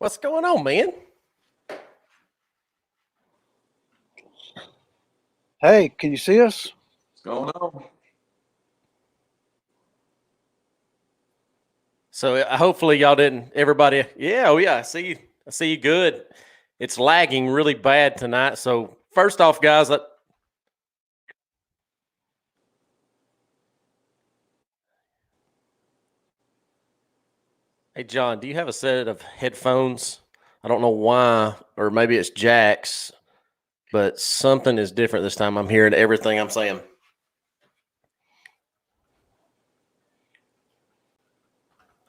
What's going on, man? Hey, can you see us? What's going on? So hopefully y'all didn't. Everybody, yeah, oh yeah, I see you good. It's lagging really bad tonight. So first off, guys, hey John, do you have a set of headphones? I don't know why, or maybe it's Jack's, but something is different this time. I'm hearing everything I'm saying.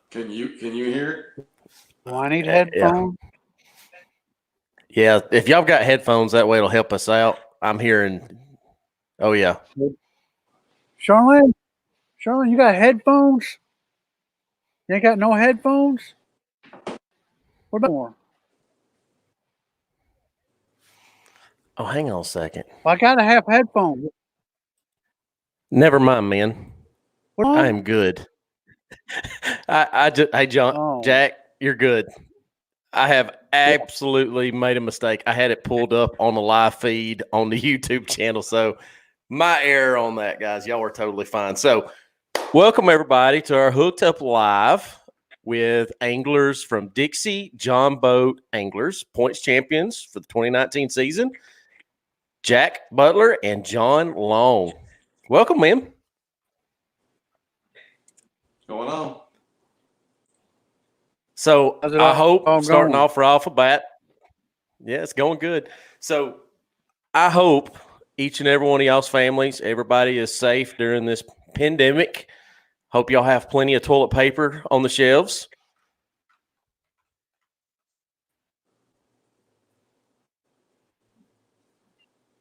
Can you hear it? Do I need headphones? Yeah, if y'all got headphones, that way it'll help us out. I'm hearing. Oh yeah. Charlene, you got headphones? You ain't got no headphones? What about more? Oh, hang on a second. Well, I gotta have headphones. Never mind, man. What? I am good. I just, hey John, Jack, you're good. I have absolutely made a mistake. I had it pulled up on the live feed on the YouTube channel. So my error on that, guys. Y'all are totally fine. So welcome everybody to our Hooked Up Live with anglers from Dixie Jon Boat Anglers, points champions for the 2019 season, Jack Butler and John Long. Welcome, man. What's going on? So I hope starting off right off the bat, yeah, it's going good. So I hope each and every one of y'all's families, everybody is safe during this pandemic. Hope y'all have plenty of toilet paper on the shelves.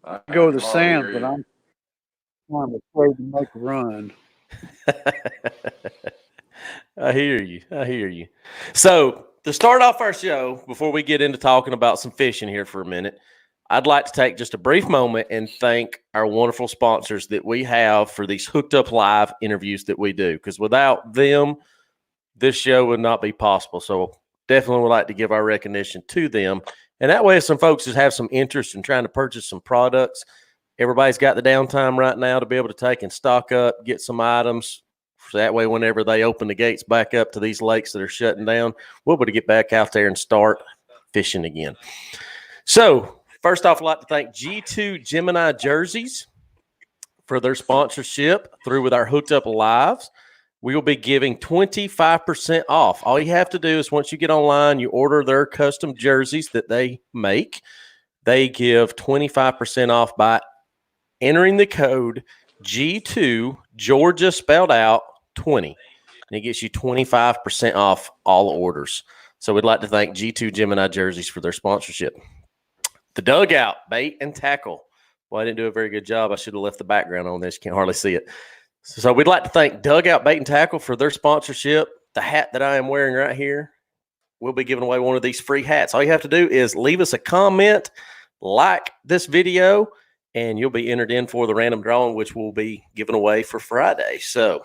I go with the sand, but I'm afraid to make a run. I hear you. So to start off our show, before we get into talking about some fishing here for a minute, I'd like to take just a brief moment and thank our wonderful sponsors that we have for these Hooked Up Live interviews that we do, because without them, this show would not be possible. So definitely would like to give our recognition to them. And that way, if some folks just have some interest in trying to purchase some products, everybody's got the downtime right now to be able to take and stock up, get some items. So that way, whenever they open the gates back up to these lakes that are shutting down, we'll be able to get back out there and start fishing again. So first off, I'd like to thank G2 Gemini Jerseys for their sponsorship through with our Hooked Up Lives. We will be giving 25% off. All you have to do is once you get online, you order their custom jerseys that they make. They give 25% off by entering the code G2 Georgia spelled out 20. And it gets you 25% off all orders. So we'd like to thank G2 Gemini Jerseys for their sponsorship. The Dugout Bait and Tackle. Well, I didn't do a very good job. I should have left the background on this. You can't hardly see it. So we'd like to thank Dugout Bait and Tackle for their sponsorship. The hat that I am wearing right here, we'll be giving away one of these free hats. All you have to do is leave us a comment, like this video, and you'll be entered in for the random drawing, which we'll be giving away for Friday. So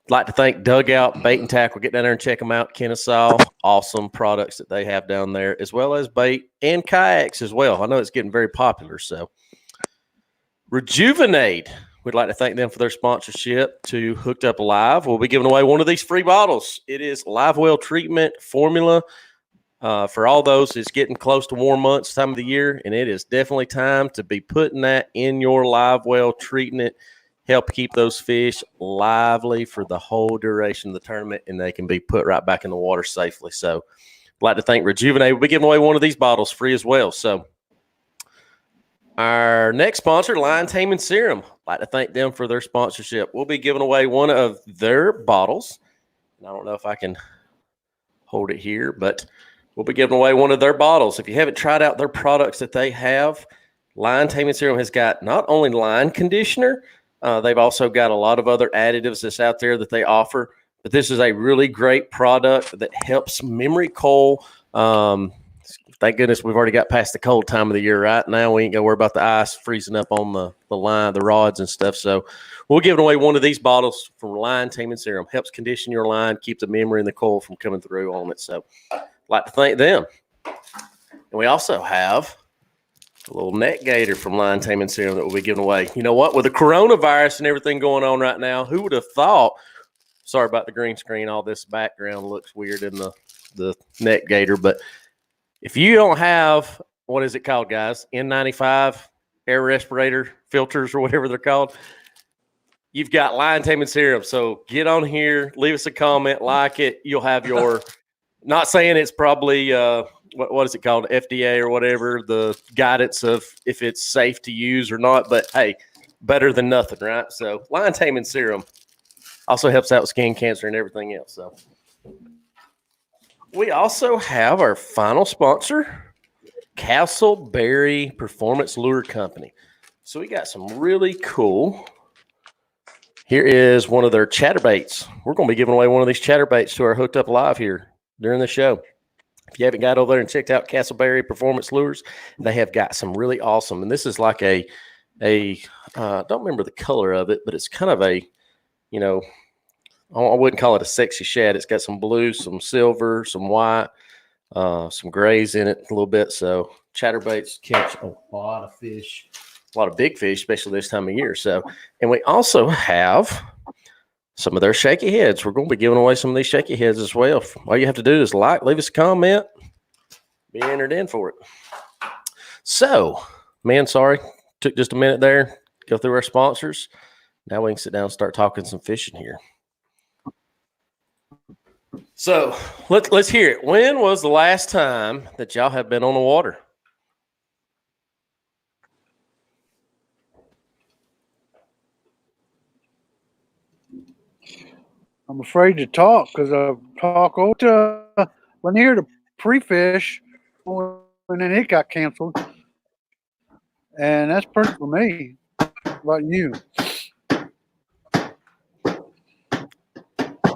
I'd like to thank Dugout Bait and Tackle. Get down there and check them out. Kennesaw, awesome products that they have down there, as well as bait and kayaks as well. I know it's getting very popular. So Rejuvenade, we'd like to thank them for their sponsorship to Hooked Up Live. We'll be giving away one of these free bottles. It is live well treatment formula. For all those, it's getting close to warm months time of the year, and it is definitely time to be putting that in your live well, treating it, help keep those fish lively for the whole duration of the tournament, and they can be put right back in the water safely. So I'd like to thank Rejuvenade. We'll be giving away one of these bottles free as well. So our next sponsor, Taming Serum. I'd like to thank them for their sponsorship. We'll be giving away one of their bottles. I don't know if I can hold it here, but we'll be giving away one of their bottles. If you haven't tried out their products that they have, Taming Serum has got not only line conditioner, they've also got a lot of other additives that's out there that they offer. But this is a really great product that helps memory coal. Thank goodness we've already got past the cold time of the year right now. We ain't got to worry about the ice freezing up on the line, the rods and stuff. So we're giving away one of these bottles from Taming Serum. Helps condition your line, keep the memory and the coal from coming through on it. So like to thank them. And we also have a little neck gaiter from Line Taming Serum that we'll be giving away. You know what? With the coronavirus and everything going on right now, who would have thought? Sorry about the green screen. All this background looks weird in the neck gaiter. But if you don't have, what is it called, guys? N95 air respirator filters or whatever they're called, you've got Line Taming Serum. So get on here, leave us a comment, like it. You'll have your, not saying it's probably, what is it called, FDA or whatever, the guidance of if it's safe to use or not. But, hey, better than nothing, right? So Line Taming Serum also helps out with skin cancer and everything else. So we also have our final sponsor, Castleberry Performance Lure Company. So we got some really cool. Here is one of their chatterbaits. We're going to be giving away one of these chatterbaits to our Hooked Up Live here during the show. If you haven't got over there and checked out Castleberry Performance Lures, they have got some really awesome. And this is like I don't remember the color of it, but it's kind of a, you know, I wouldn't call it a sexy shad. It's got some blue, some silver, some white, some grays in it a little bit. So chatterbaits catch a lot of fish, a lot of big fish, especially this time of year. So, and we also have some of their shaky heads. We're going to be giving away some of these shaky heads as well. All you have to do is like, leave us a comment, be entered in for it. So, man, sorry, took just a minute there, go through our sponsors. Now we can sit down and start talking some fishing here. So let's hear it. When was the last time that y'all have been on the water? I'm afraid to talk because I talk over to Lanier to pre-fish, and then it got canceled. And that's perfect for me. How about you?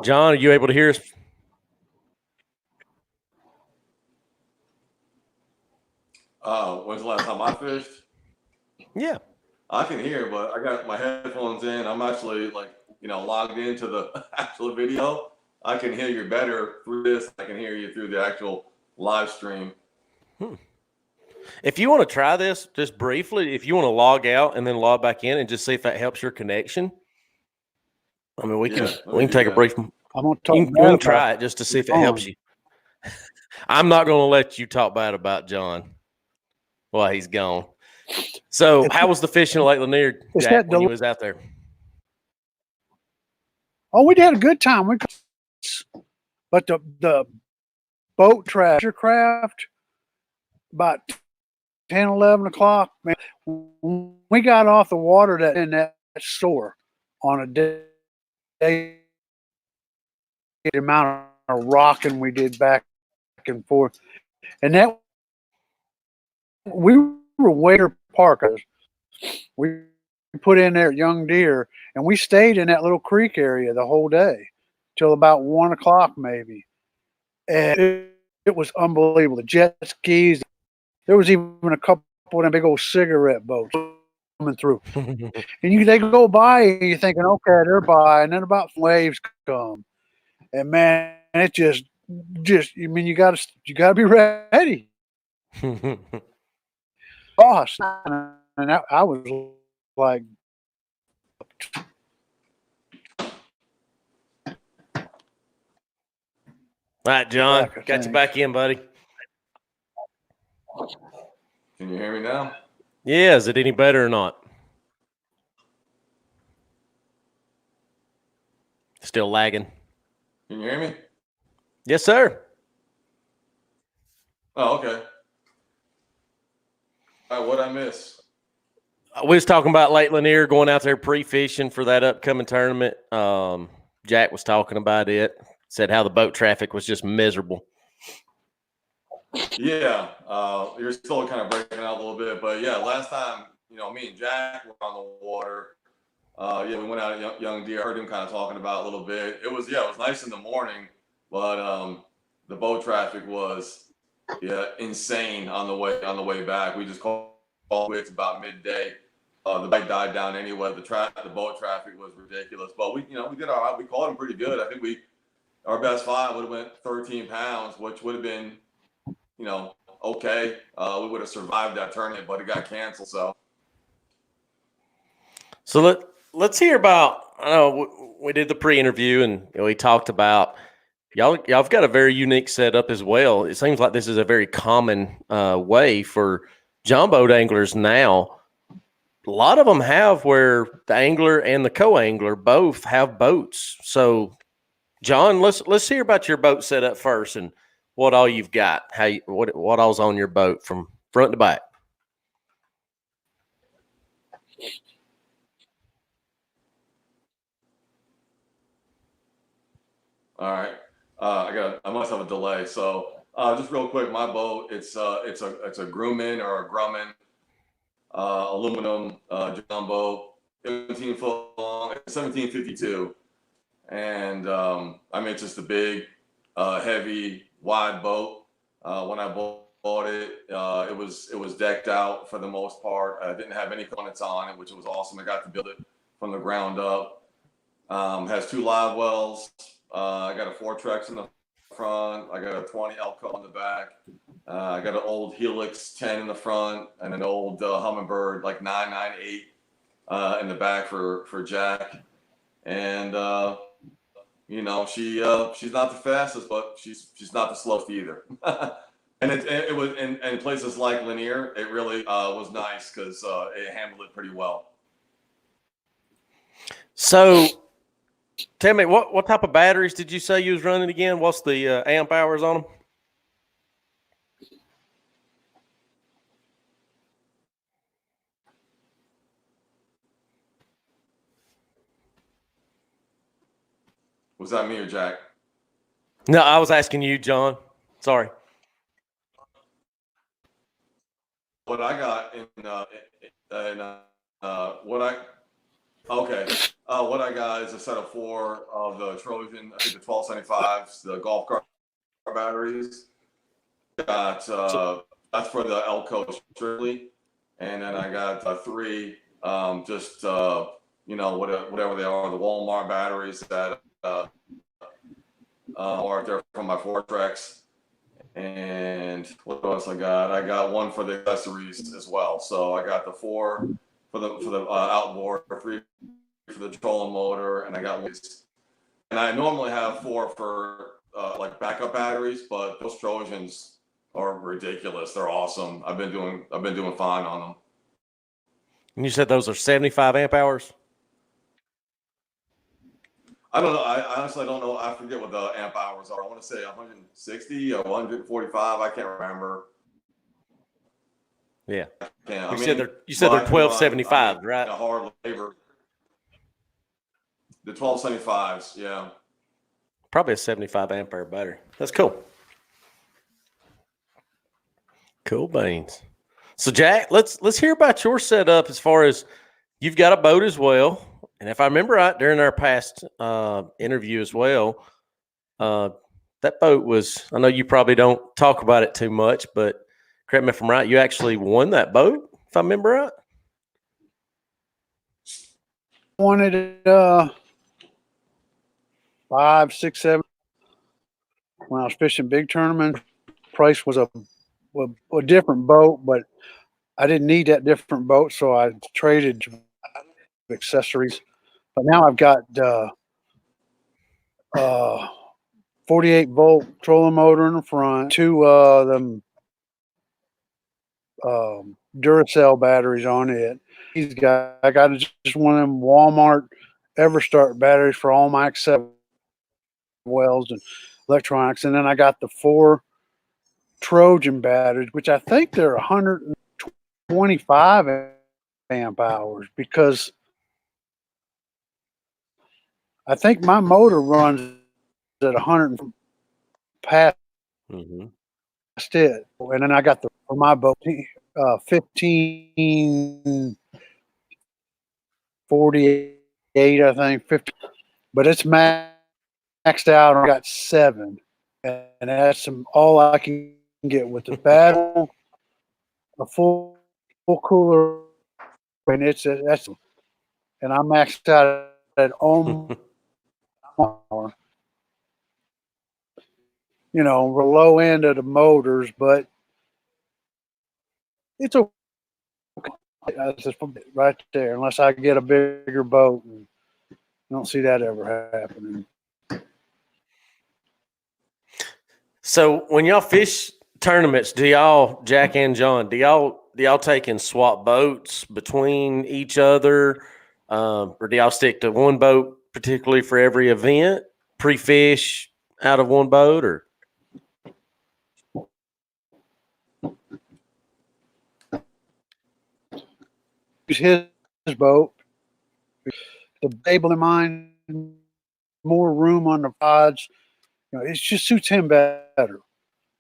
John, are you able to hear us? When's the last time I fished? Yeah. I can hear, but I got my headphones in. I'm actually logged into the actual video. I can hear you better through this. I can hear you through the actual live stream. If you want to try this just briefly, if you want to log out and then log back in and just see if that helps your connection. I mean, we can take a brief. I'm gonna talk. You can try it just to see if it helps you. I'm not going to let you talk bad about John while he's gone. So, how was the fishing at Lake Lanier, Jack, when you was out there? Oh, we had a good time. But the boat craft about 10, 11 o'clock, man, we got off the water in that store on a day amount of rocking we did back and forth. And that we were Wader Park. We put in there at Young Deer, and we stayed in that little creek area the whole day till about 1 o'clock maybe. And it was unbelievable. The jet skis, there was even a couple of them big old cigarette boats coming through. And they go by, and you're thinking, okay, they're by, and then about waves come. And man, it just I mean, you gotta be ready. Boss, and I was like, All right, John, got you back in, buddy. Can you hear me now? Yeah, is it any better or not? Still lagging. Can you hear me? Yes, sir. Oh, okay. All right, what'd I miss? We was talking about Lake Lanier, going out there pre-fishing for that upcoming tournament. Jack was talking about it. Said how the boat traffic was just miserable. Yeah, you're still kind of breaking out a little bit, but yeah, last time, me and Jack were on the water. We went out at Young Deer. I heard him kind of talking about a little bit. It was nice in the morning, but the boat traffic was insane on the way back. We just called it about midday. The bike died down anyway. The boat traffic was ridiculous, but we did all right. We caught him pretty good. I think our best 5 would have went 13 pounds, which would have been, you know, okay. We would have survived that tournament, but it got canceled. So let's hear about. I know we did the pre-interview and we talked about y'all've got a very unique setup as well. It seems like this is a very common way for John boat anglers now. A lot of them have where the angler and the co-angler both have boats. So, John, let's hear about your boat setup first and what all you've got. What all's on your boat from front to back. All right. I must have a delay. So just real quick, my boat, it's a Grumman or a Grumman aluminum John boat, 17 foot long, 1752. And I mean, it's just a big, heavy, wide boat. When I bought it, it was decked out for the most part. I didn't have any components on it, which was awesome. I got to build it from the ground up. Has 2 live wells. I got a 4-Trex in the front. I got a 20 Elco on the back. I got an old Helix 10 in the front and an old Humminbird like 998 in the back for Jack. And you know, she's not the fastest, but she's not the slowest either. And it was in places like Lanier, it really was nice because it handled it pretty well. So, tell me, what type of batteries did you say you was running again? What's the amp hours on them? Was that me or Jack? No, I was asking you, John. Sorry. What I got what I got is a set of 4 of the Trojan, I think the 1275s, the golf cart batteries. Got that's for the Elco strictly, and then I got 3 just you know, whatever they are, the Walmart batteries that are there from my 4-Trex. And what else I got? I got 1 for the accessories as well. So I got the 4 for the outboard, 3 for the trolling motor, and I got 1. And I normally have 4 for like backup batteries, but those Trojans are ridiculous. They're awesome. I've been doing fine on them. And you said those are 75 amp hours? I don't know. I honestly don't know. I forget what the amp hours are. I want to say 160 or 145. I can't remember. Yeah. You said they're 1275, right? Hard labor. The 1275s, yeah. Probably a 75 ampere battery. That's cool. Cool beans. So Jack, let's hear about your setup as far as you've got a boat as well. And if I remember right, during our past interview as well, that boat was, I know you probably don't talk about it too much, but correct me if I'm right, you actually won that boat, if I remember right? Wanted it 5, 6, 7. When I was fishing big tournaments, price was a different boat, but I didn't need that different boat, so I traded accessories. But now I've got 48 volt trolling motor in the front, 2 them Duracell batteries on it. I got just one of them Walmart Everstart batteries for all my accept wells and electronics, and then I got the 4 Trojan batteries, which I think they're 125 amp hours, because I think my motor runs at 100 past it. And then I got for my boat 1548, I think 50, but it's maxed out. I got 7, and that's all I can get with the battery, a full cooler, and and I maxed out at almost. you know, the low end of the motors, but it's okay. That's just right there, unless I get a bigger boat. And I don't see that ever happening. So when y'all fish tournaments, do y'all, Jack and John, do y'all take and swap boats between each other, or do y'all stick to one boat particularly for every event? Pre-fish out of one boat, or His boat, the table in mine, more room on the pods. You know, it just suits him better.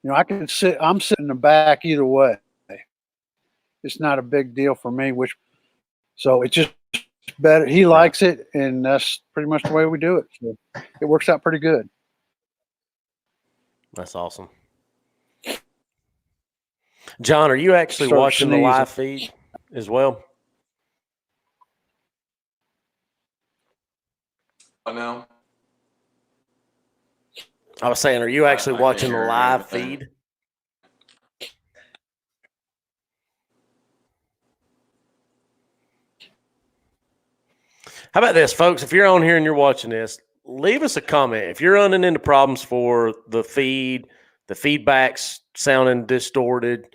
You know, I'm sitting in the back either way. It's not a big deal for me, so it's just better. He likes it, and that's pretty much the way we do it. So it works out pretty good. that's awesome. John, are you actually watching the live feed as well? Now, I was saying, are you actually watching the live feed? How about this, folks? If you're on here and you're watching this, leave us a comment. If you're running into problems for the feed, the feedback's sounding distorted,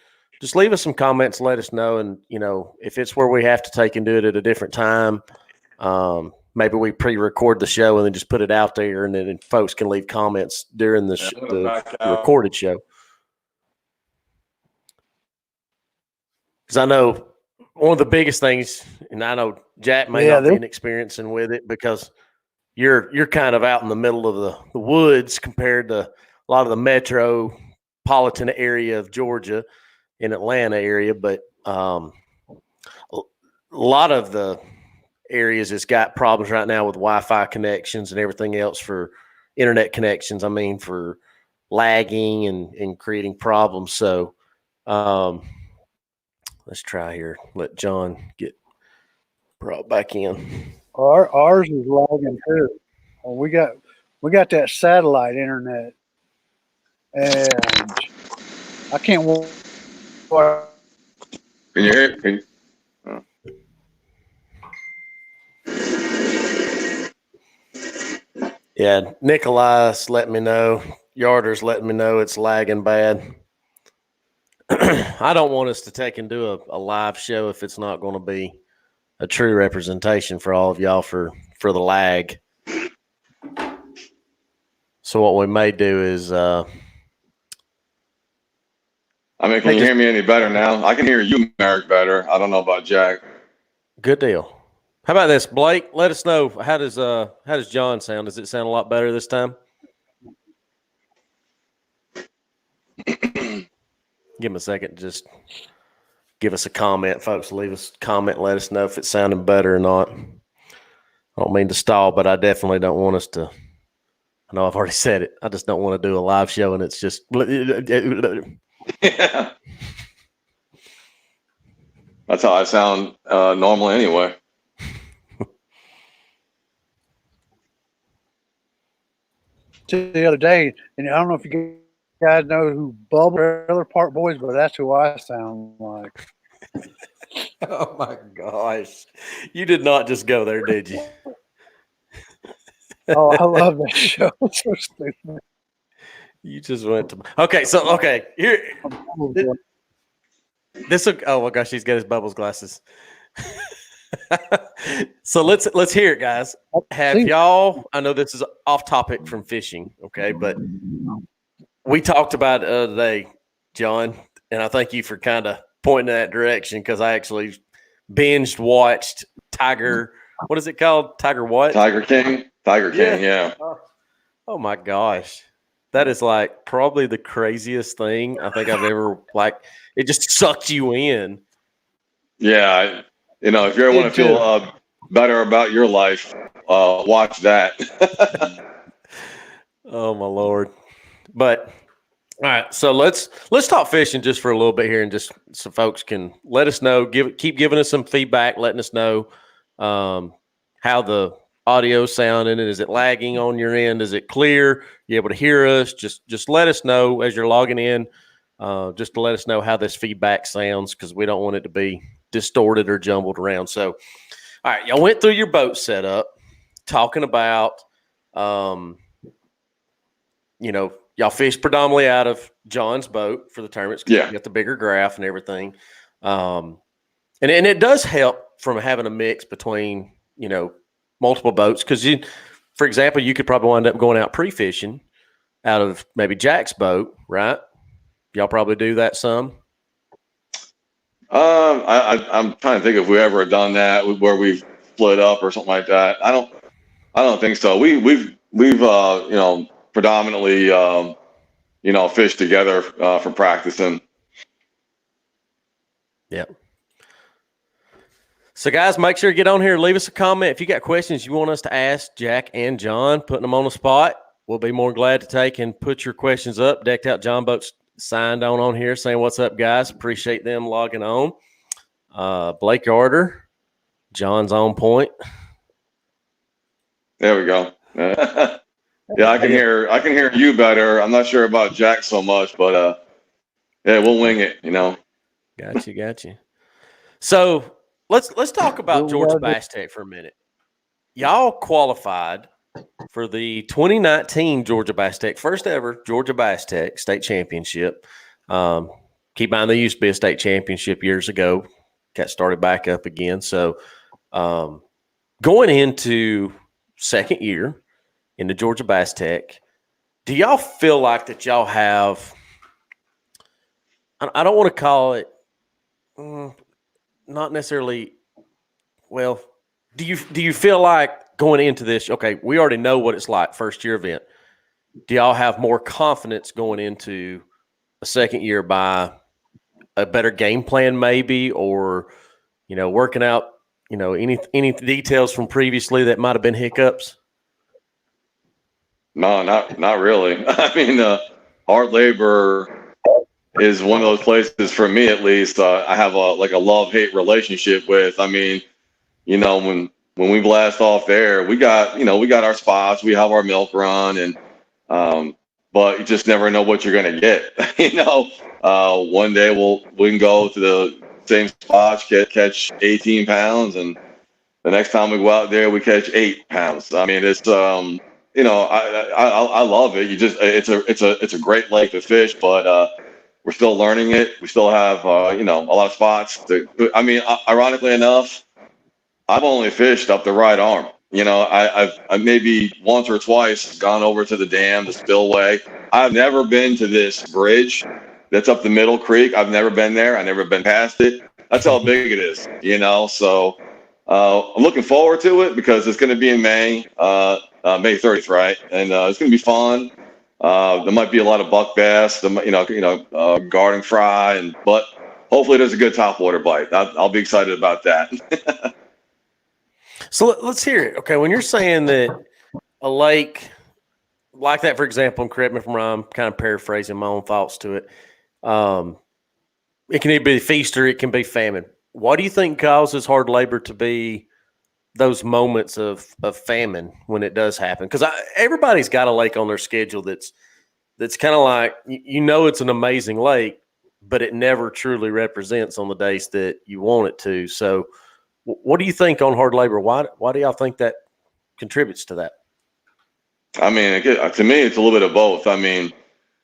just leave us some comments. Let us know. And, you know, if it's where we have to take and do it at a different time, maybe we pre-record the show and then just put it out there, and then folks can leave comments during the recorded show. Because I know one of the biggest things, and I know Jack may not be experiencing with it because you're kind of out in the middle of the woods compared to a lot of the metropolitan area of Georgia in Atlanta area, but a lot of the areas has got problems right now with Wi-Fi connections and everything else for internet connections. I mean, for lagging and creating problems. So let's try here. Let John get brought back in. Ours is lagging too. We got that satellite internet, and I can't. Can you hear it? Yeah, Nikolai's letting me know. Yarter's letting me know it's lagging bad. I don't want us to take and do a live show if it's not going to be a true representation for all of y'all for the lag. So what we may do is I mean, can you hear me any better now? I can hear you, Merrick, better. I don't know about Jack. Good deal. How about this, Blake? Let us know, how does John sound? Does it sound a lot better this time? Give him a second. Just give us a comment, folks. Leave us a comment. Let us know if it's sounding better or not. I don't mean to stall, but I definitely don't want us to. I know I've already said it. I just don't want to do a live show and it's just. Yeah. That's how I sound normally anyway. The other day, and I don't know if you guys know who Bubble Trailer Park Boys, but that's who I sound like. Oh my gosh. You did not just go there, did you? Oh, I love that show. It's so stupid. You just went to okay, here this will, oh my gosh, he's got his bubbles glasses. So let's hear it, guys. Have y'all, I know this is off topic from fishing, okay, but we talked about it the other day, John, and I thank you for kind of pointing in that direction because I actually binged watched Tiger, what is it called? Tiger what? Tiger King, yeah. Oh my gosh. That is like probably the craziest thing I think I've ever, like, it just sucked you in. Yeah. You know, if you ever want to feel better about your life, watch that. Oh my Lord. But all right, so let's talk fishing just for a little bit here, and just so folks can let us know, keep giving us some feedback, letting us know how the audio sound in it? Is it lagging on your end? Is it clear? You able to hear us? Just let us know as you're logging in, just to let us know how this feedback sounds, because we don't want it to be distorted or jumbled around. So, all right, y'all went through your boat setup, talking about, y'all fish predominantly out of John's boat for the tournaments. Yeah. You got the bigger graph and everything. And it does help from having a mix between, multiple boats. Because for example, you could probably wind up going out pre-fishing out of maybe Jack's boat, right? Y'all probably do that some. I'm trying to think if we ever done that where we've split up or something like that. I don't think so. We've predominantly fished together for practicing. Yeah. So, guys, make sure you get on here. Leave us a comment. If you got questions you want us to ask Jack and John, putting them on the spot, we'll be more glad to take and put your questions up. Decked Out John Boats signed on here saying, "What's up, guys?" Appreciate them logging on. Blake Yarter, John's on point. There we go. Yeah, I can hear you better. I'm not sure about Jack so much, but yeah, we'll wing it. Got you. So let's talk about Georgia Bass-TEC for a minute. Y'all qualified for the 2019 Georgia Bass-TEC, first ever Georgia Bass-TEC state championship. Keep in mind, they used to be a state championship years ago. Got started back up again. So going into second year in the Georgia Bass-TEC, do y'all feel like that y'all have, I don't want to call it, not necessarily, well, do you feel like going into this, okay, we already know what it's like, first year event. Do y'all have more confidence going into a second year by a better game plan maybe, or, working out, any details from previously that might have been hiccups? No, not really. I mean, hard labor is one of those places, for me at least, I have a love-hate relationship with. I mean, when we blast off there, we got our spots, we have our milk run, and but you just never know what you're gonna get. One day we can go to the same spots, catch 18 pounds, and the next time we go out there, we catch 8 pounds. I mean, it's I love it. It's a great lake to fish, but we're still learning it. We still have a lot of spots. Ironically enough, I've only fished up the right arm. I've maybe once or twice gone over to the dam, the spillway. I've never been to this bridge that's up the middle creek. I've never been there. I've never been past it. That's how big it is, So I'm looking forward to it because it's going to be in May 30th, right? And it's going to be fun. There might be a lot of buck bass, garden fry, but hopefully there's a good topwater bite. I'll be excited about that. So let's hear it. Okay, when you're saying that a lake like that, for example, and correct me if I'm wrong, I'm kind of paraphrasing my own thoughts to it. It can either be feast or it can be famine. What do you think causes hard labor to be those moments of famine when it does happen? Because everybody's got a lake on their schedule that's kind of like, it's an amazing lake, but it never truly represents on the days that you want it to. So what do you think on hard labor? Why do y'all think that contributes to that? I mean, to me, it's a little bit of both. I mean,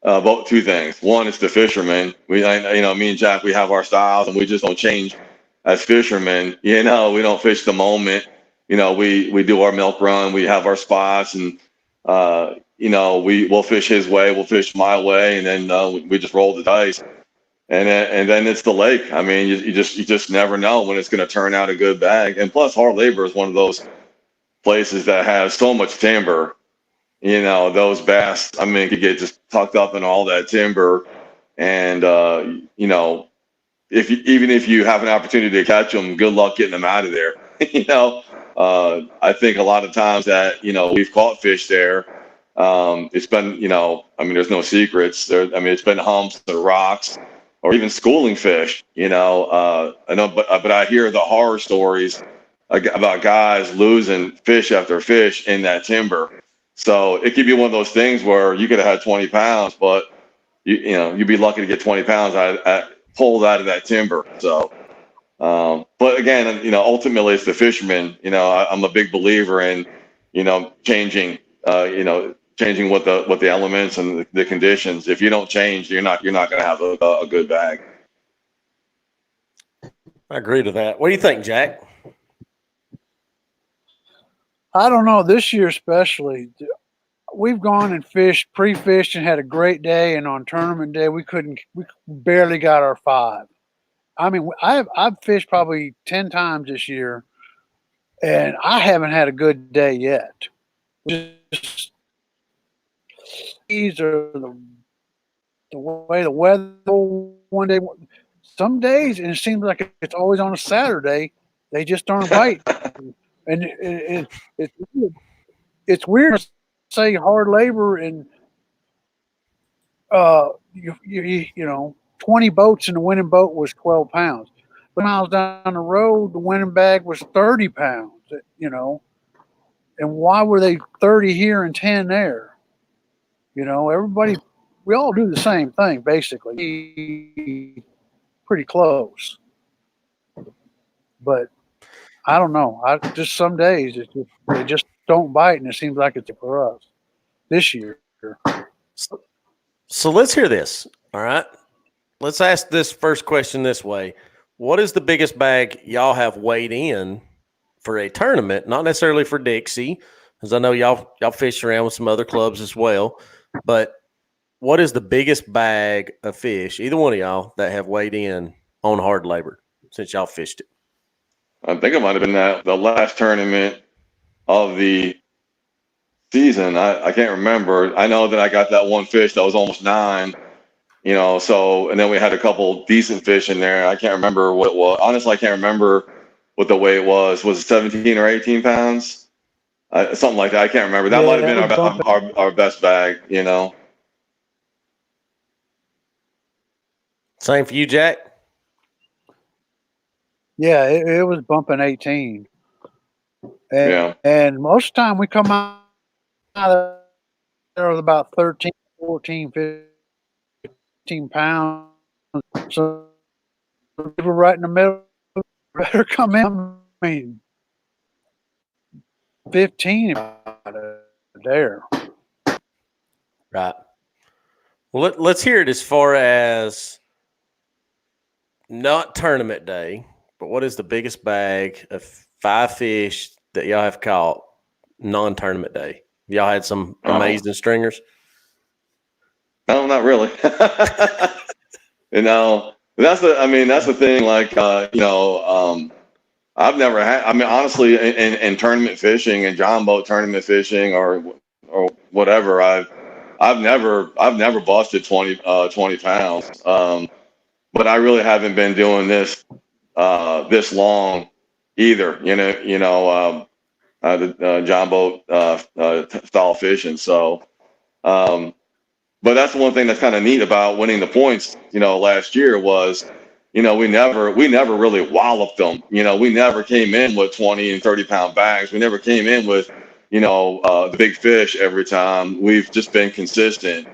both two things. One, it's the fishermen. Me and Jack, we have our styles, and we just don't change as fishermen. We don't fish the moment. We do our milk run. We have our spots, and we'll fish his way, we'll fish my way, and then we just roll the dice. And then it's the lake. I mean, you just never know when it's going to turn out a good bag. And plus, hard labor is one of those places that has so much timber. Those bass, I mean, could get just tucked up in all that timber. And, even if you have an opportunity to catch them, good luck getting them out of there. I think a lot of times that, we've caught fish there. It's been, there's no secrets. It's been humps or rocks or even schooling fish, I know, but I hear the horror stories about guys losing fish after fish in that timber. So it could be one of those things where you could have had 20 pounds, but you'd be lucky to get 20 pounds pulled out of that timber. So, but again, ultimately it's the fisherman. I'm a big believer in, changing what the elements and the conditions. If you don't change, you're not going to have a good bag. I agree to that. What do you think, Jack? I don't know. This year especially, we've gone and pre-fished and had a great day, and on tournament day we barely got our 5. I mean, I've fished probably 10 times this year, and I haven't had a good day yet. Just these are the way the weather one day. Some days, and it seems like it's always on a Saturday, they just aren't biting. And it's weird to say hard labor and 20 boats and the winning boat was 12 pounds. But miles down the road, the winning bag was 30 pounds. And why were they 30 here and 10 there? Everybody, we all do the same thing basically. Pretty close, but I don't know. Just some days they just don't bite, and it seems like it's for us this year. So let's hear this. All right, let's ask this first question this way: what is the biggest bag y'all have weighed in for a tournament? Not necessarily for Dixie, because I know y'all fish around with some other clubs as well, but what is the biggest bag of fish, either one of y'all, that have weighed in on hard labor since y'all fished it? I think it might have been the last tournament of the season. I can't remember. I know that I got that one fish that was almost 9, so, and then we had a couple decent fish in there. I can't remember what it was. Honestly, I can't remember what the weight was. Was it 17 or 18 pounds? Something like that. I can't remember. That might have been our best bag, Same for you, Jack? Yeah, it was bumping 18. And most of the time we come out of there with about 13, 14, 15 pounds. So people right in the middle better come in. I mean, 15 out of there. Right. Well, let's hear it as far as not tournament day, but what is the biggest bag of 5 fish that y'all have caught non-tournament day? Y'all had some amazing stringers? No, not really. That's the thing. Like, I've never had. I mean, honestly, in tournament fishing and John boat tournament fishing or whatever, I've never busted 20 pounds. But I really haven't been doing this this long either. The John boat style fishing. So, but that's one thing that's kind of neat about winning the points. Last year was, we never really walloped them. We never came in with 20 and 30 pound bags. We never came in with, the big fish every time. We've just been consistent,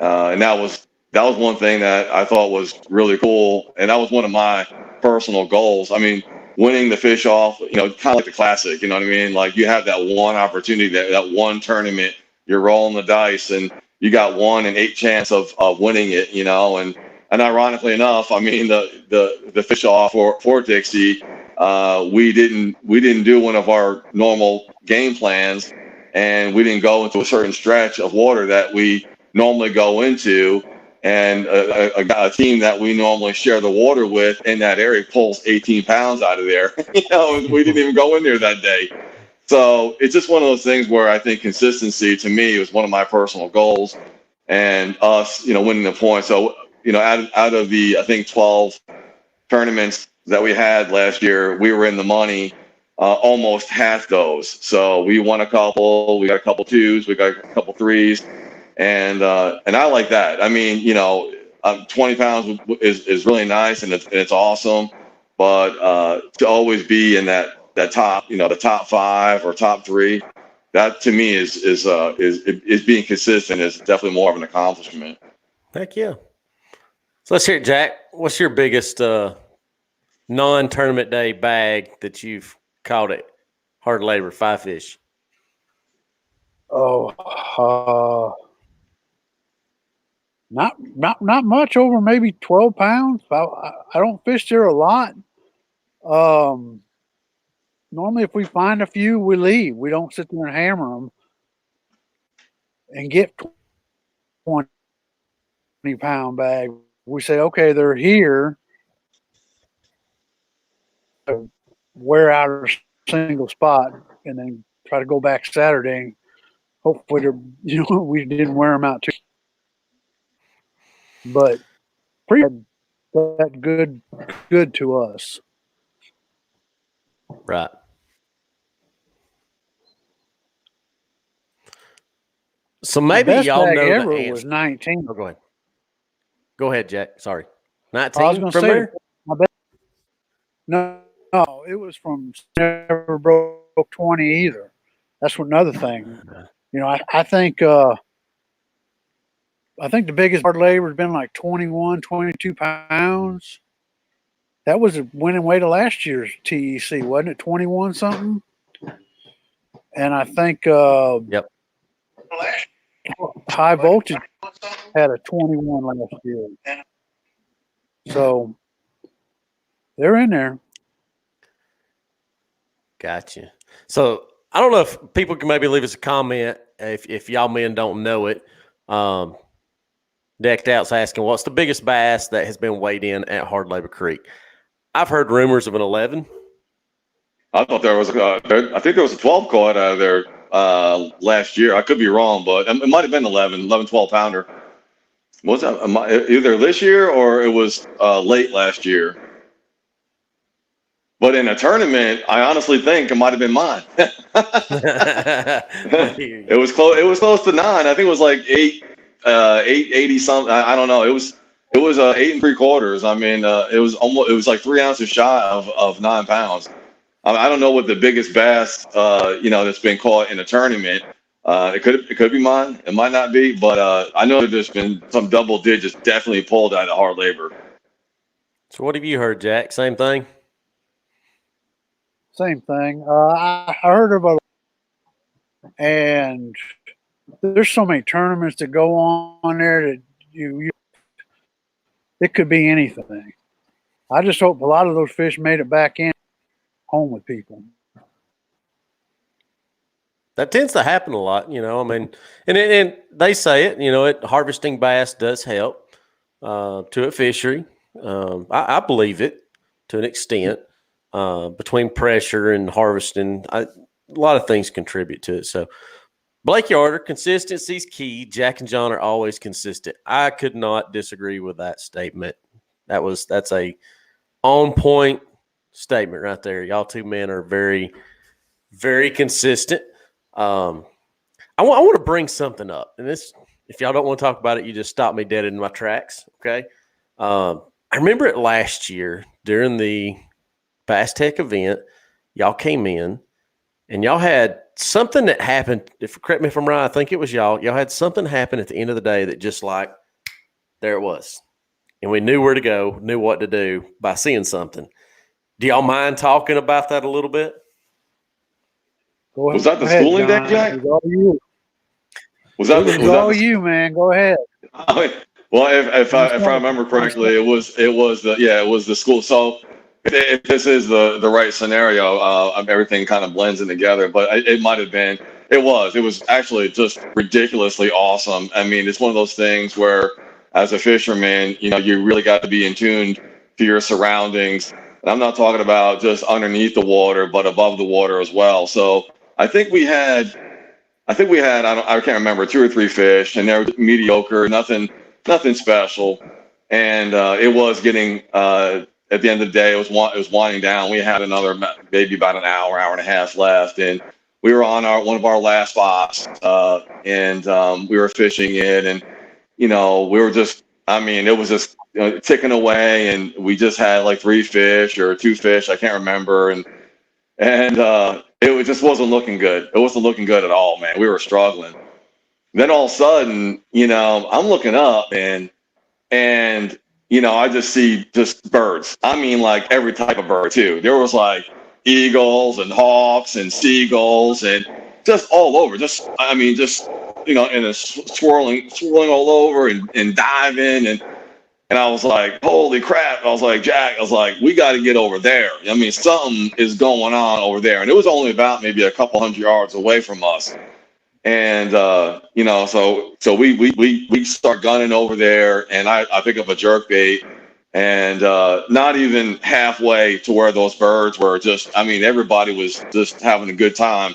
and that was one thing that I thought was really cool, and that was one of my personal goals. I mean, winning the fish off, kind of like the classic. You know what I mean? Like, you have that one opportunity, that one tournament, you're rolling the dice, and you got 1 in 8 chance of winning it. And ironically enough, I mean, the fish off for Dixie, we didn't do one of our normal game plans, and we didn't go into a certain stretch of water that we normally go into, and a team that we normally share the water with in that area pulls 18 pounds out of there. We didn't even go in there that day. So it's just one of those things where I think consistency to me was one of my personal goals, and us, winning the points. So, out of the, I think, 12 tournaments that we had last year, we were in the money almost half those. So we won a couple, we got a couple 2s, we got a couple 3s, and I like that. I mean, 20 pounds is really nice, and it's awesome, but to always be in that that top, the top 5 or top 3. That to me is being consistent is definitely more of an accomplishment. Heck yeah. So let's hear it, Jack. What's your biggest non-tournament day bag that you've caught at hard labor, 5 fish? Not much, over maybe 12 pounds. I don't fish there a lot. Normally if we find a few, we leave. We don't sit there and hammer them and get 20-pound bag. We say, okay, they're here. Wear out a single spot and then try to go back Saturday. Hopefully they're, we didn't wear them out too. But pretty that good to us. Right. So maybe y'all know ever the answer. Was 19. Oh, go ahead. Go ahead, Jack. Sorry. 19 I was going to say, there? No, it was from never broke 20 either. That's another thing. I think the biggest hard labor has been like 21, 22 pounds. That was a winning weight of last year's TEC, wasn't it? 21 something. And I think Yep. High Voltage had a 21 last year. So they're in there. Gotcha. So I don't know if people can maybe leave us a comment if y'all men don't know it. Decked Out's asking, what's the biggest bass that has been weighed in at Hard Labor Creek? I've heard rumors of an 11. I thought there was I think there was a 12 caught out of there last year. I could be wrong, but it might have been 11, 12 pounder. Was that either this year or it was late last year? But in a tournament, I honestly think it might have been mine. It was close. It was close to 9. I think it was like 880 something. I don't know. It was 8 3/4. I mean, it was like 3 ounces shy of 9 pounds. I don't know what the biggest bass that's been caught in a tournament. It could be mine. It might not be, but I know that there's been some double digits definitely pulled out of hard labor. So what have you heard, Jack? Same thing? Same thing. I heard about, and there's so many tournaments that go on there that it could be anything. I just hope a lot of those fish made it back in home with people. That tends to happen a lot, I mean, and they say it, harvesting bass does help to a fishery. I believe it to an extent. Between pressure and harvesting, a lot of things contribute to it. So, Blake Yarter, consistency is key. Jack and John are always consistent. I could not disagree with that statement. That's a on point statement right there. Y'all two men are very, very consistent. I want to bring something up, and this, if y'all don't want to talk about it, you just stop me dead in my tracks. Okay. I remember it last year during the Bass-TEC event, y'all came in and y'all had something that happened. Correct me if I'm right, I think it was y'all. Y'all had something happen at the end of the day that just like, there it was. And we knew where to go, knew what to do by seeing something. Do y'all mind talking about that a little bit? Was that the schooling deck, Jack? It was all you. Was that you, man? Go ahead. Well, if I remember correctly, it was the school. So if this is the right scenario, everything kind of blends in together. But it might have been. It was actually just ridiculously awesome. I mean, it's one of those things where, as a fisherman, you really got to be in tune to your surroundings. And I'm not talking about just underneath the water, but above the water as well. So I think we had I can't remember, 2 or 3 fish, and they were mediocre, nothing special. And it was getting at the end of the day, it was winding down. We had another maybe about an hour and a half left, and we were on one of our last spots, and we were fishing it, and we were just, it was just ticking away, and we just had like 3 fish or 2 fish, I can't remember, and and just wasn't looking good. It wasn't looking good at all, man. We were struggling. Then all of a sudden, I'm looking up, and I just see just birds. I mean, like every type of bird too. There was like eagles and hawks and seagulls and just all over. Just and it's swirling all over and diving and I was like, holy crap. I was like, Jack, we got to get over there. I mean, something is going on over there. And it was only about maybe a couple 100 yards away from us. And, so we start gunning over there, and I pick up a jerk bait, and not even halfway to where those birds were. Everybody was just having a good time.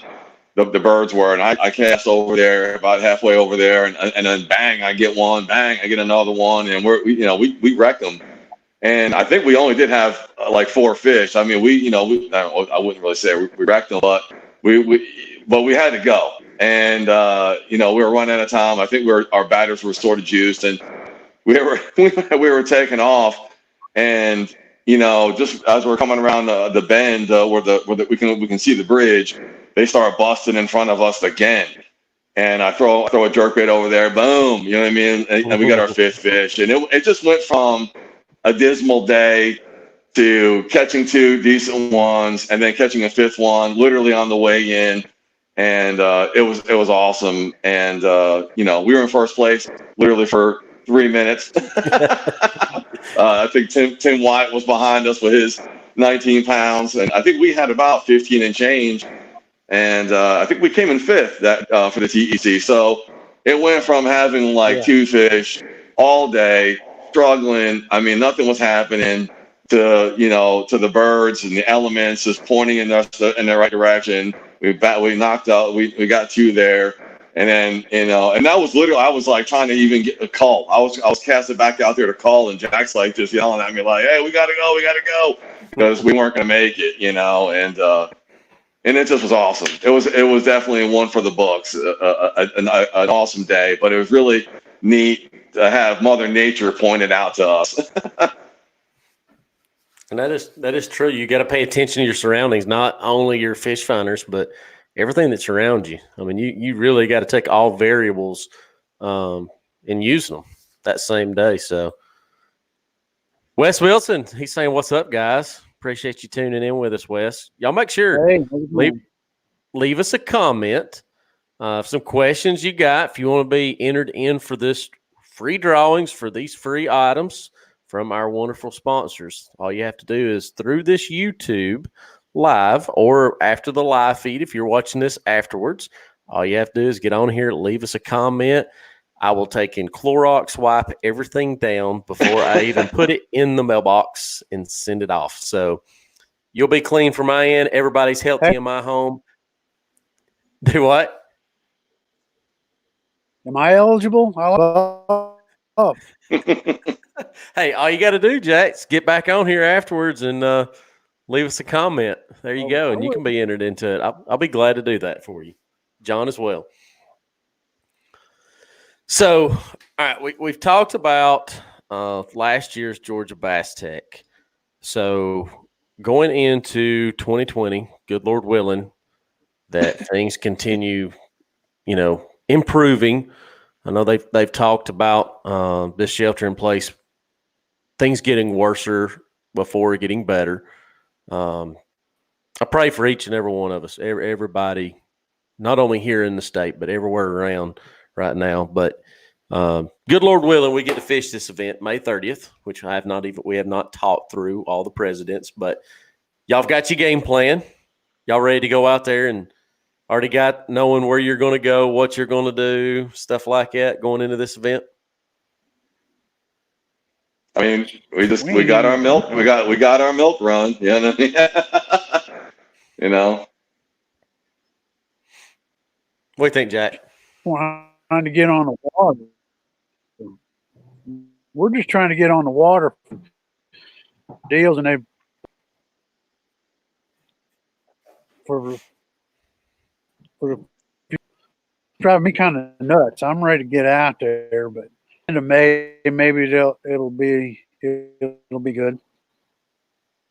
The birds were, and I cast over there about halfway over there, and then bang, I get one, bang, I get another one, and we wrecked them. And I think we only did have like 4 fish. I mean, I wouldn't really say we wrecked them, but we had to go. And we were running out of time. I think our batters were sort of juiced, and we were taking off. And just as we're coming around the bend where we can see the bridge, they start busting in front of us again. And I throw a jerkbait over there, boom. You know what I mean? And we got our 5th fish, and it just went from a dismal day to catching 2 decent ones, and then catching a 5th one literally on the way in. And it was awesome. And we were in first place literally for 3 minutes. I think Tim White was behind us with his 19 pounds, and I think we had about 15 and change. And I think we came in 5th for the TEC. So it went from having 2 fish all day, struggling. I mean, nothing was happening, to the birds and the elements just pointing in the right direction. We knocked out. We got 2 there, and then and that was literally, I was like trying to even get a call. I was casting back out there to call, and Jack's like just yelling at me like, "Hey, we gotta go," because we weren't gonna make it, and it just was awesome. It was definitely one for the books, an awesome day. But it was really neat to have Mother Nature pointed out to us. And that is true. You got to pay attention to your surroundings, not only your fish finders, but everything that surrounds you. I mean, you really got to take all variables and use them that same day. So, Wes Wilson, he's saying, "What's up, guys? Appreciate you tuning in with us, Wes. Y'all make sure leave us a comment, some questions you got. If you want to be entered in for this free drawings for these free items from our wonderful sponsors, all you have to do is through this YouTube live or after the live feed, if you're watching this afterwards, all you have to do is get on here, leave us a comment. I will take and Clorox wipe everything down before I even put it in the mailbox and send it off. So you'll be clean from my end. Everybody's healthy in my home. Do what? Am I eligible? Oh. Hey, all you got to do, Jack, is get back on here afterwards and leave us a comment. There you go, and you can be entered into it. I'll be glad to do that for you. John as well. So, all right, we've talked about last year's Georgia Bass-TEC. So, going into 2020, good Lord willing, that things continue, improving. I know they've talked about this shelter in place, things getting worse before getting better. I pray for each and every one of us, everybody, not only here in the state, but everywhere around right now. But good Lord willing, we get to fish this event May 30th, which we have not taught through all the presidents, but y'all have got your game plan. Y'all ready to go out there and already got knowing where you're going to go, what you're going to do, stuff like that going into this event? I mean, we got our milk. We got our milk run. You know what I mean? What do you think, Jack? Trying to get on the water. We're just trying to get on the water deals, and they for driving me kind of nuts. I'm ready to get out there, but in May maybe it'll be good.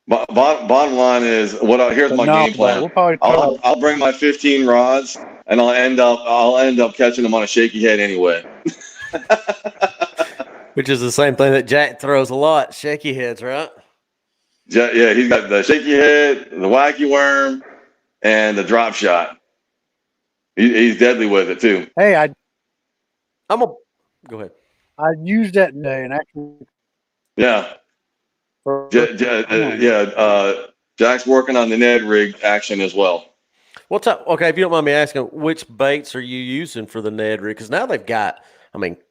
Bottom line is here's But my no, game plan. we'll probably I'll bring my 15 rods, and I'll end up catching them on a shaky head anyway. Which is the same thing that Jack throws a lot, shaky heads, right? Yeah, he's got the shaky head, the wacky worm, and the drop shot. He's deadly with it too. Hey, Go ahead. I used that today, and actually, Yeah. Jack's working on the Ned rig action as well. Okay, if you don't mind me asking, which baits are you using for the Ned rig? Because now they've got,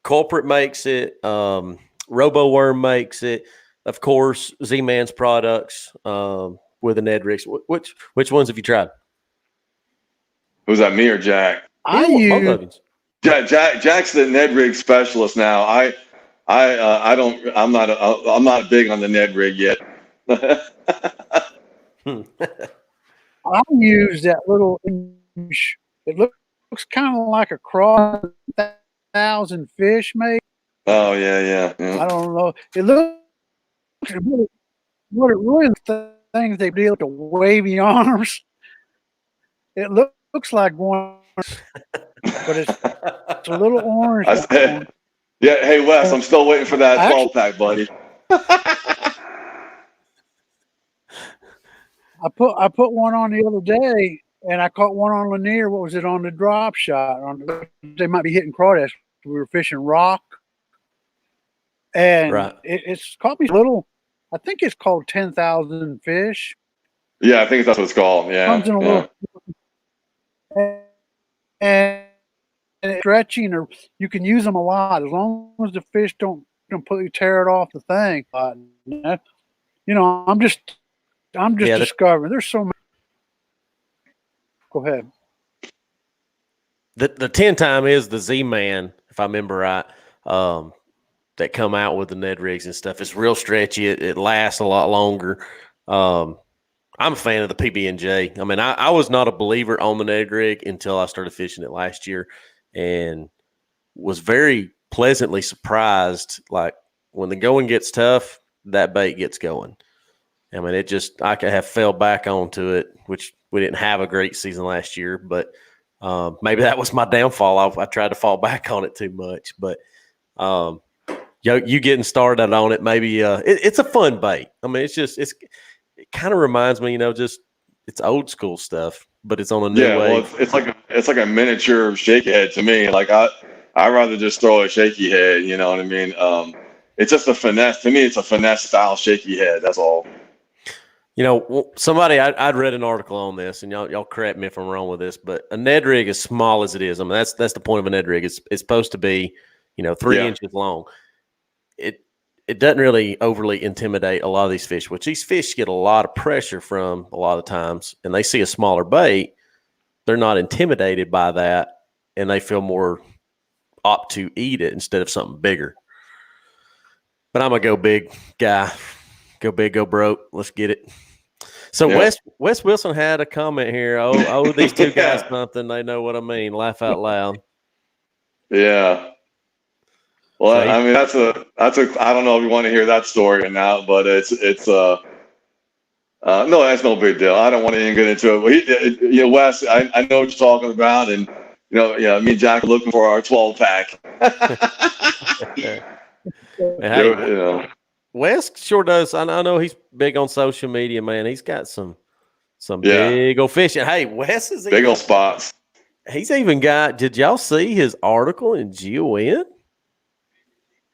Culprit makes it, Robo Worm makes it, of course, Z-Man's products with the Ned rigs. Which ones have you tried? Was that me or Jack? Both of you. Jack's the Ned rig specialist now. I'm not big on the Ned rig yet. I use that little inch. It looks kind of like a cross 1,000 fish, maybe. Oh yeah. I don't know. It looks what it really is, the things they deal with the wavy arms. It looks like one, but it's a little orange. Yeah, hey Wes, I'm still waiting for that 12-pack, buddy. I put one on the other day, and I caught one on Lanier. What was it, on the drop shot? They might be hitting crawdads. We were fishing rock, and right. It's caught me a little. I think it's called 10,000 fish. Yeah, I think that's what it's called. Yeah. Comes in a little, and it's stretching, or you can use them a lot as long as the fish don't completely tear it off the thing. I'm just discovering there's so many. Go ahead. The 10 time is the Z-Man, if I remember right, that come out with the Ned rigs and stuff. It's real stretchy. It lasts a lot longer. I'm a fan of the PB&J. I was not a believer on the Ned rig until I started fishing it last year, and was very pleasantly surprised. Like, when the going gets tough, that bait gets going. I could have fell back onto it, which we didn't have a great season last year, but maybe that was my downfall. I tried to fall back on it too much, but you getting started on it, maybe it's a fun bait. It kind of reminds me, it's old school stuff, but it's on a new way. Well, it's like a miniature shaky head to me. Like I'd rather just throw a shaky head. You know what I mean? It's just a finesse. To me, it's a finesse style shaky head. That's all. Somebody I'd read an article on this, and y'all correct me if I'm wrong with this, but a Ned rig, as small as it is, that's the point of a Ned rig. It's supposed to be, 3 inches long. It doesn't really overly intimidate a lot of these fish, which these fish get a lot of pressure from a lot of times, and they see a smaller bait, they're not intimidated by that, and they feel more apt to eat it instead of something bigger. But I'm a go big guy. Go big, go broke. Let's get it. So Wes Wilson had a comment here. Oh, these two guys something. They know what I mean. Laugh out loud. Yeah. Well, that's a. I don't know if you want to hear that story or not, but it's no, that's no big deal. I don't want to even get into it. Wes, I know what you're talking about, and me and Jack are looking for our 12-pack. Wes sure does. I know he's big on social media, man. He's got some big old fishing. Hey, Wes is big old spots. He's even got. Did y'all see his article in GON?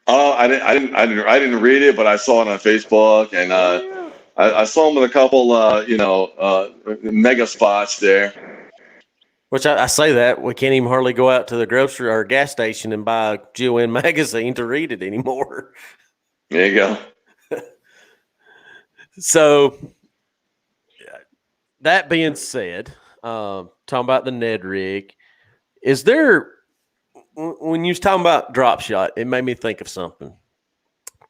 Oh, I didn't read it, but I saw it on Facebook, and I saw him with a couple, mega spots there. Which I say that we can't even hardly go out to the grocery or gas station and buy a GON magazine to read it anymore. There you go. So, that being said, talking about the Ned rig, is there, when you was talking about drop shot, it made me think of something.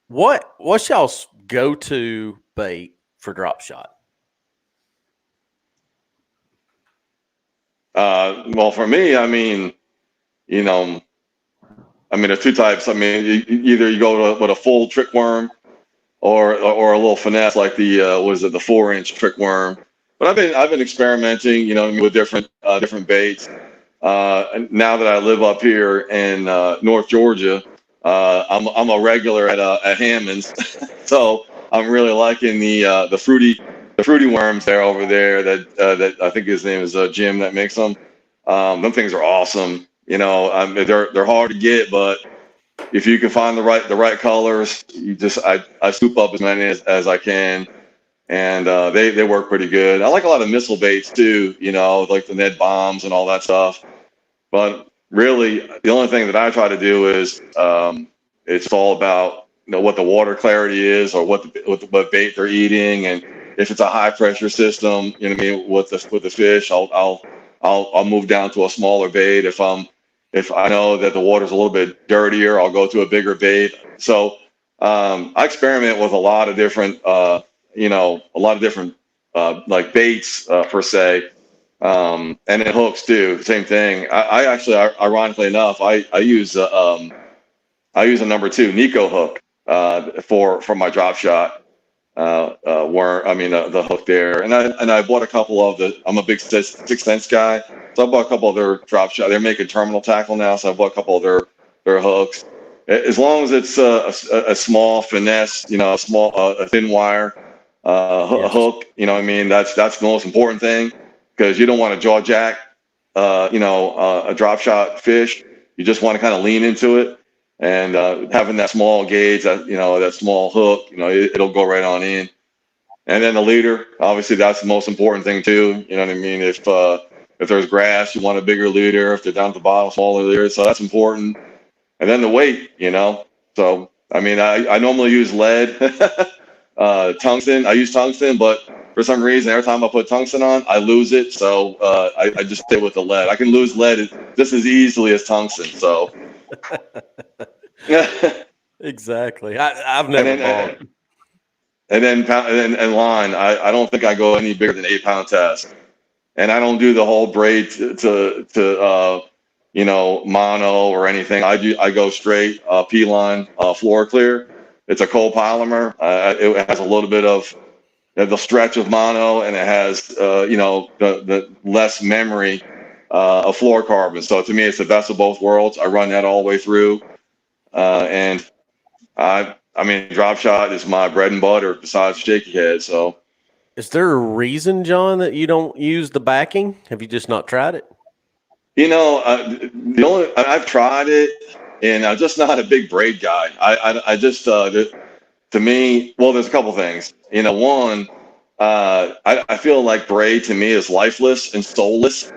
What's y'all's go-to bait for drop shot? Well, for me, there's two types. Either you go with a full trick worm, or a little finesse like the the 4-inch trick worm. But I've been experimenting, with different baits. And now that I live up here in North Georgia, I'm a regular at Hammond's, so I'm really liking the fruity worms there over there. That I think his name is Jim that makes them. Them things are awesome. They're hard to get, but if you can find the right colors, I scoop up as many as I can. And they work pretty good. I like a lot of missile baits too, like the Ned bombs and all that stuff. But really, the only thing that I try to do is it's all about what the water clarity is, or what bait they're eating, and if it's a high pressure system, with the fish, I'll move down to a smaller bait. If I know that the water's a little bit dirtier, I'll go to a bigger bait. So I experiment with a lot of different like baits per se, and then hooks too. Same thing. I actually, ironically enough, I use a number 2 Nico hook for my drop shot worm. I mean the hook there, and I bought a couple of I'm a big Sixth Sense guy, so I bought a couple of their drop shot. They're making terminal tackle now, so I bought a couple of their hooks. As long as it's a small finesse, a thin wire. A hook, that's the most important thing, because you don't want to jaw jack, a drop shot fish. You just want to kind of lean into it, and having that small gauge, that small hook, it'll go right on in. And then the leader, obviously, that's the most important thing too. You know what I mean? If there's grass, you want a bigger leader. If they're down at the bottom, smaller leader. So that's important. And then the weight, So I mean, I normally use lead. Tungsten. I use tungsten, but for some reason, every time I put tungsten on, I lose it. So I just stay with the lead. I can lose lead just as easily as tungsten. So exactly. I've never bought. And then line. I don't think I go any bigger than 8-pound test, and I don't do the whole braid to mono or anything. I go straight P-line floor clear. It's a copolymer. It has a little bit of the stretch of mono, and it has the less memory of fluorocarbon. So to me, it's the best of both worlds. I run that all the way through, and I mean, drop shot is my bread and butter besides shaky head. So, is there a reason, John, that you don't use the backing? Have you just not tried it? I've tried it. And I'm just not a big braid guy. I just, to me, well, there's a couple things. One, I feel like braid to me is lifeless and soulless.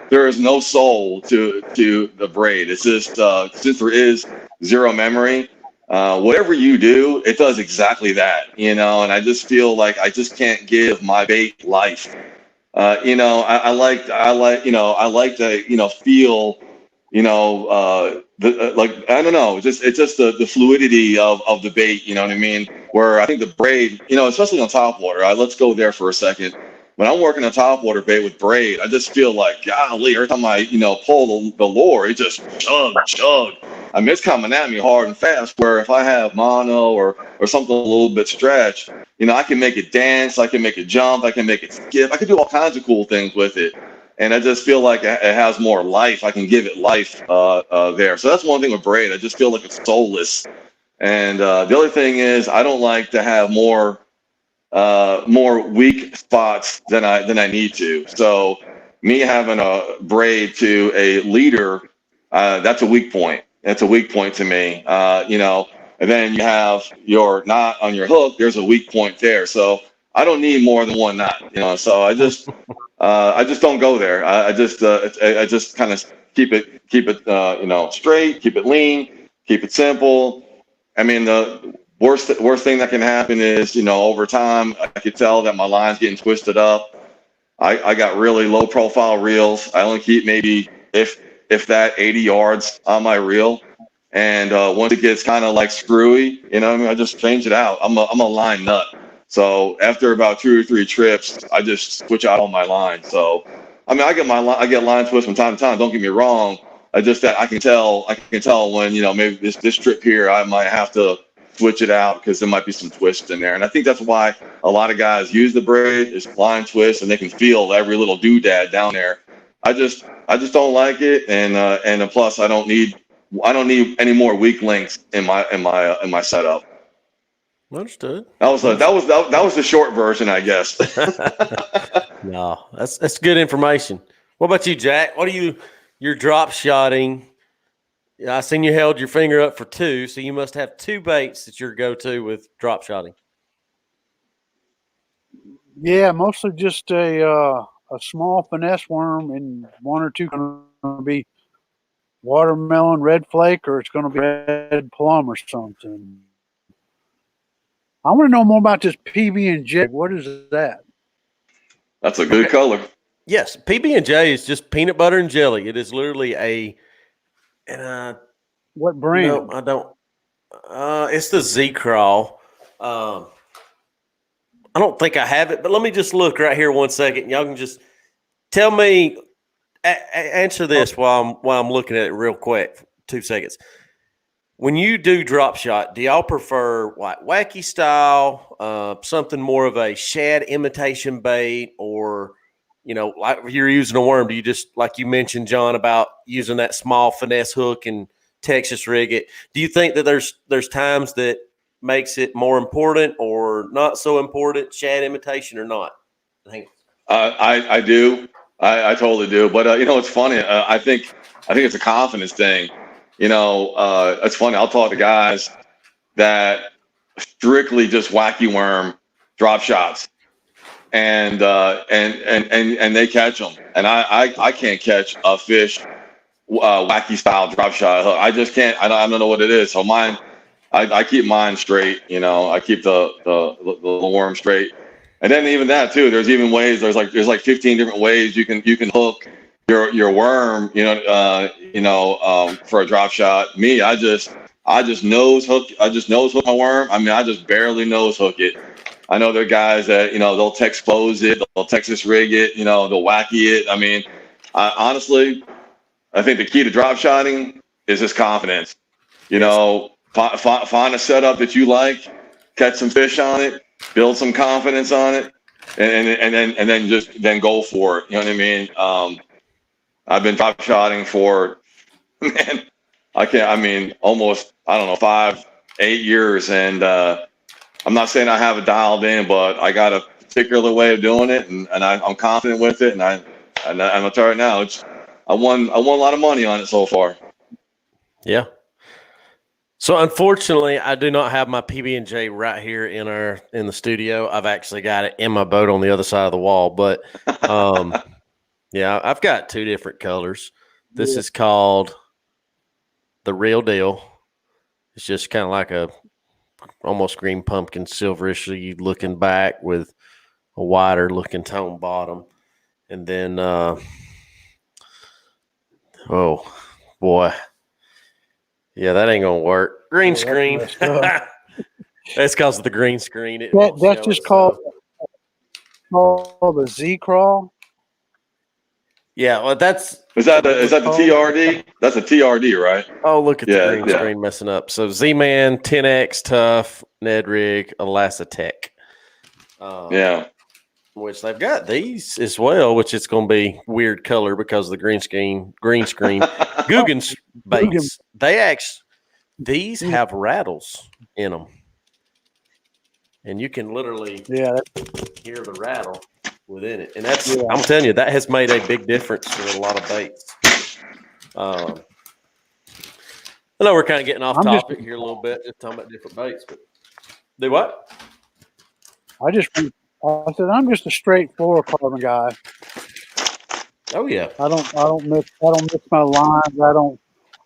There is no soul to the braid. It's just, since there is zero memory, whatever you do, it does exactly that, and I just feel like I just can't give my bait life. I like to, feel, I don't know, it's just the fluidity of the bait, you know what I mean? Where I think the braid, especially on topwater, let's go there for a second. When I'm working a topwater bait with braid, I just feel like, golly, every time I, pull the lure, it just chug. I mean, it's coming at me hard and fast, where if I have mono or something a little bit stretched, I can make it dance, I can make it jump, I can make it skip, I can do all kinds of cool things with it. And I just feel like it has more life. I can give it life there. So that's one thing with braid. I just feel like it's soulless. And the other thing is, I don't like to have more weak spots than I need to. So me having a braid to a leader, that's a weak point. That's a weak point to me. And then you have your knot on your hook. There's a weak point there. So I don't need more than one knot. So I just don't go there. I just kind of keep it straight, keep it lean, keep it simple. I mean, the worst thing that can happen is, over time, I could tell that my line's getting twisted up. I got really low profile reels. I only keep maybe, if that, 80 yards on my reel. And once it gets kind of like screwy, I just change it out. I'm a line nut. So after about 2 or 3 trips, I just switch out on my line. So, I mean, I get line twists from time to time. Don't get me wrong. I can tell when, maybe this trip here, I might have to switch it out because there might be some twists in there. And I think that's why a lot of guys use the braid is blind twist, and they can feel every little doodad down there. I just don't like it, and plus I don't need any more weak links in my setup. Understood. That was the short version, I guess. No, that's good information. What about you, Jack? You're drop shotting? I seen you held your finger up for 2, so you must have 2 baits that your go-to with drop shotting. Yeah, mostly just a small finesse worm, and 1 or 2 going to be watermelon, red flake, or it's going to be red plum or something. I want to know more about this PB&J. What is that? That's a good color. Yes, PB&J is just peanut butter and jelly. It is literally What brand? No, I don't. It's the Z-Crawl. I don't think I have it, but let me just look right here 1 second. Y'all can just tell me, answer this while I'm looking at it real quick. 2 seconds. When you do drop shot, do y'all prefer like wacky style, something more of a shad imitation bait, or like if you're using a worm, do you just, like you mentioned, John, about using that small finesse hook and Texas rig it? Do you think that there's times that makes it more important or not so important, shad imitation or not? I do. I totally do. But it's funny. I think it's a confidence thing. It's funny. I'll talk to guys that strictly just wacky worm drop shots, and they catch them, and I can't catch a fish wacky style drop shot hook. I just can't. I don't know what it is. So mine, I keep mine straight. I keep the worm straight. And then even that too, there's even ways. There's like 15 different ways you can hook your worm. For a drop shot. Me, I just nose hook. I just nose hook my worm. I mean, I just barely nose hook it. I know there are guys that they'll Texpose it, they'll Texas rig it, they'll wacky it. I mean, honestly, I think the key to drop shotting is just confidence. Find a setup that you like, catch some fish on it, build some confidence on it, and then go for it. You know what I mean? I've been drop shotting for, man, almost, 5, 8 years, and I'm not saying I have it dialed in, but I got a particular way of doing it, and I'm confident with it, and I'm gonna tell you right now, I won a lot of money on it so far. Yeah. So unfortunately, I do not have my PB&J right here in the studio. I've actually got it in my boat on the other side of the wall. But yeah, I've got 2 different colors. This is called the Real Deal. It's just kind of like a almost green pumpkin, silverish looking back with a wider looking tone bottom, and then oh boy. Yeah, that ain't gonna work. Green screen. That's because of the green screen. That's just called the Z-Crawl. Yeah, well, is that the TRD? That's a TRD, right? Oh, look at the green screen messing up. So Z-Man, 10X, Tough, Ned Rig, Elastic. Which they've got these as well, which it's going to be weird color because of the green screen. Guggen's baits. These have rattles in them. And you can literally hear the rattle within it. And that's, I'm telling you, that has made a big difference for a lot of baits. I know we're kind of getting off topic here a little bit, just talking about different baits, but do what? I said I'm just a straight fluorocarbon guy. Oh yeah. I don't mix my lines.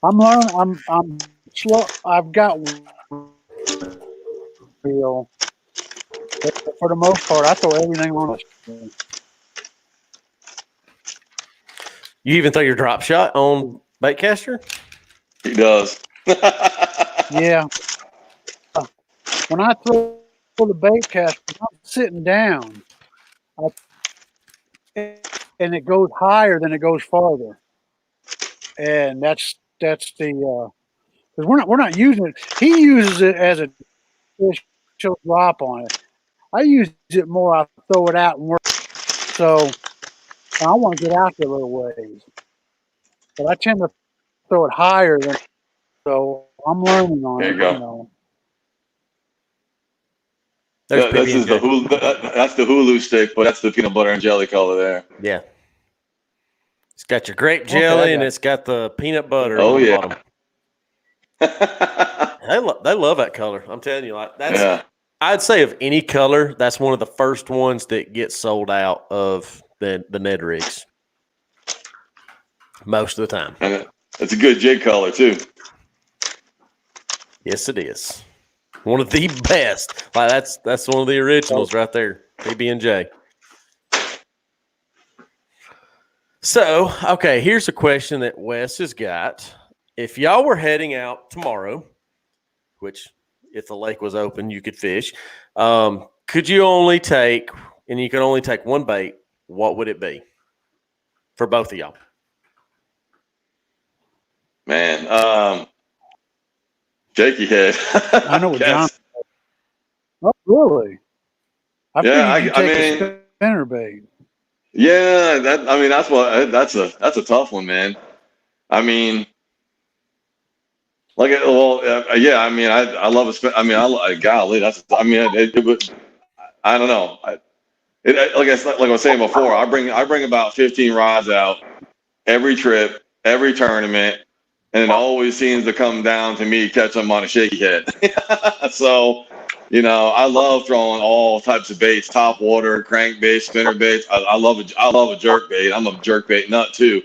I'm learning. I'm slow. I've got real. For the most part, I throw everything on it. You even throw your drop shot on baitcaster? He does. Yeah. When I throw the baitcaster, I'm sitting down, and it goes higher than it goes farther, and that's the because we're not using it. He uses it as a fish will drop on it. I use it more. I throw it out and work. So I want to get out there a little ways, but I tend to throw it higher than. So I'm learning on There it. you go. You know. This is the Hulu. That's the Hulu stick, but that's the peanut butter and jelly color there. Yeah. It's got your grape jelly and it's got the peanut butter on the bottom. They love that color. I'm telling you, like that's. I'd say of any color, that's one of the first ones that gets sold out of the Ned rigs. Most of the time. And it's a good jig color too. Yes, it is. One of the best. Like that's one of the originals right there. PB&J. So, okay, here's a question that Wes has got. If y'all were heading out tomorrow, which if the lake was open, you could fish, could you only take, and you could only take one bait, what would it be for both of y'all? Man, shaky head. I know what John. Oh, really? I mean, a spinner bait. Yeah, that's a tough one, man. I mean, like, yeah. I mean, I love a spin. I mean, golly, that's. I mean, it would. I don't know. Like I was saying before, I bring about 15 rods out every trip, every tournament, and it always seems to come down to me catch them on a shaky head. So, you know, I love throwing all types of baits: top water, crankbait, spinner baits. I love a jerk bait. I'm a jerk bait nut too,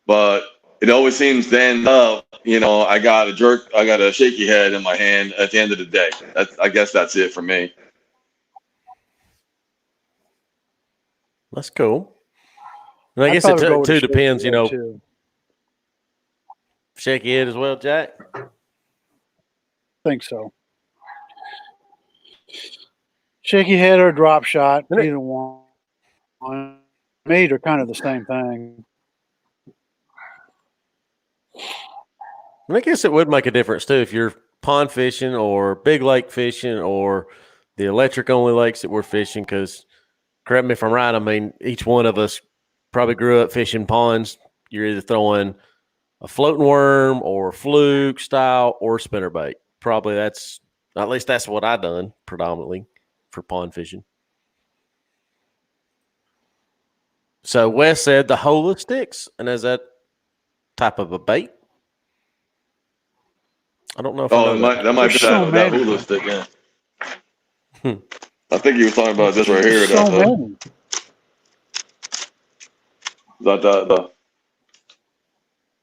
but it always seems to end up, you know, I got a shaky head in my hand at the end of the day. I guess that's it for me. That's cool. And I guess it too depends, you know. Too. Shaky head as well, Jack? I think so. Shaky head or drop shot, either one. Me, they're kind of the same thing. And I guess it would make a difference too if you're pond fishing or big lake fishing or the electric only lakes that we're fishing, because correct me if I'm right, I mean, each one of us probably grew up fishing ponds. You're either throwing a floating worm or fluke style or spinnerbait. Probably that's what I done predominantly for pond fishing. So Wes said the Hola sticks, and is that type of a bait? I don't know if that might be that hula stick, yeah. I think you were talking about this right here. The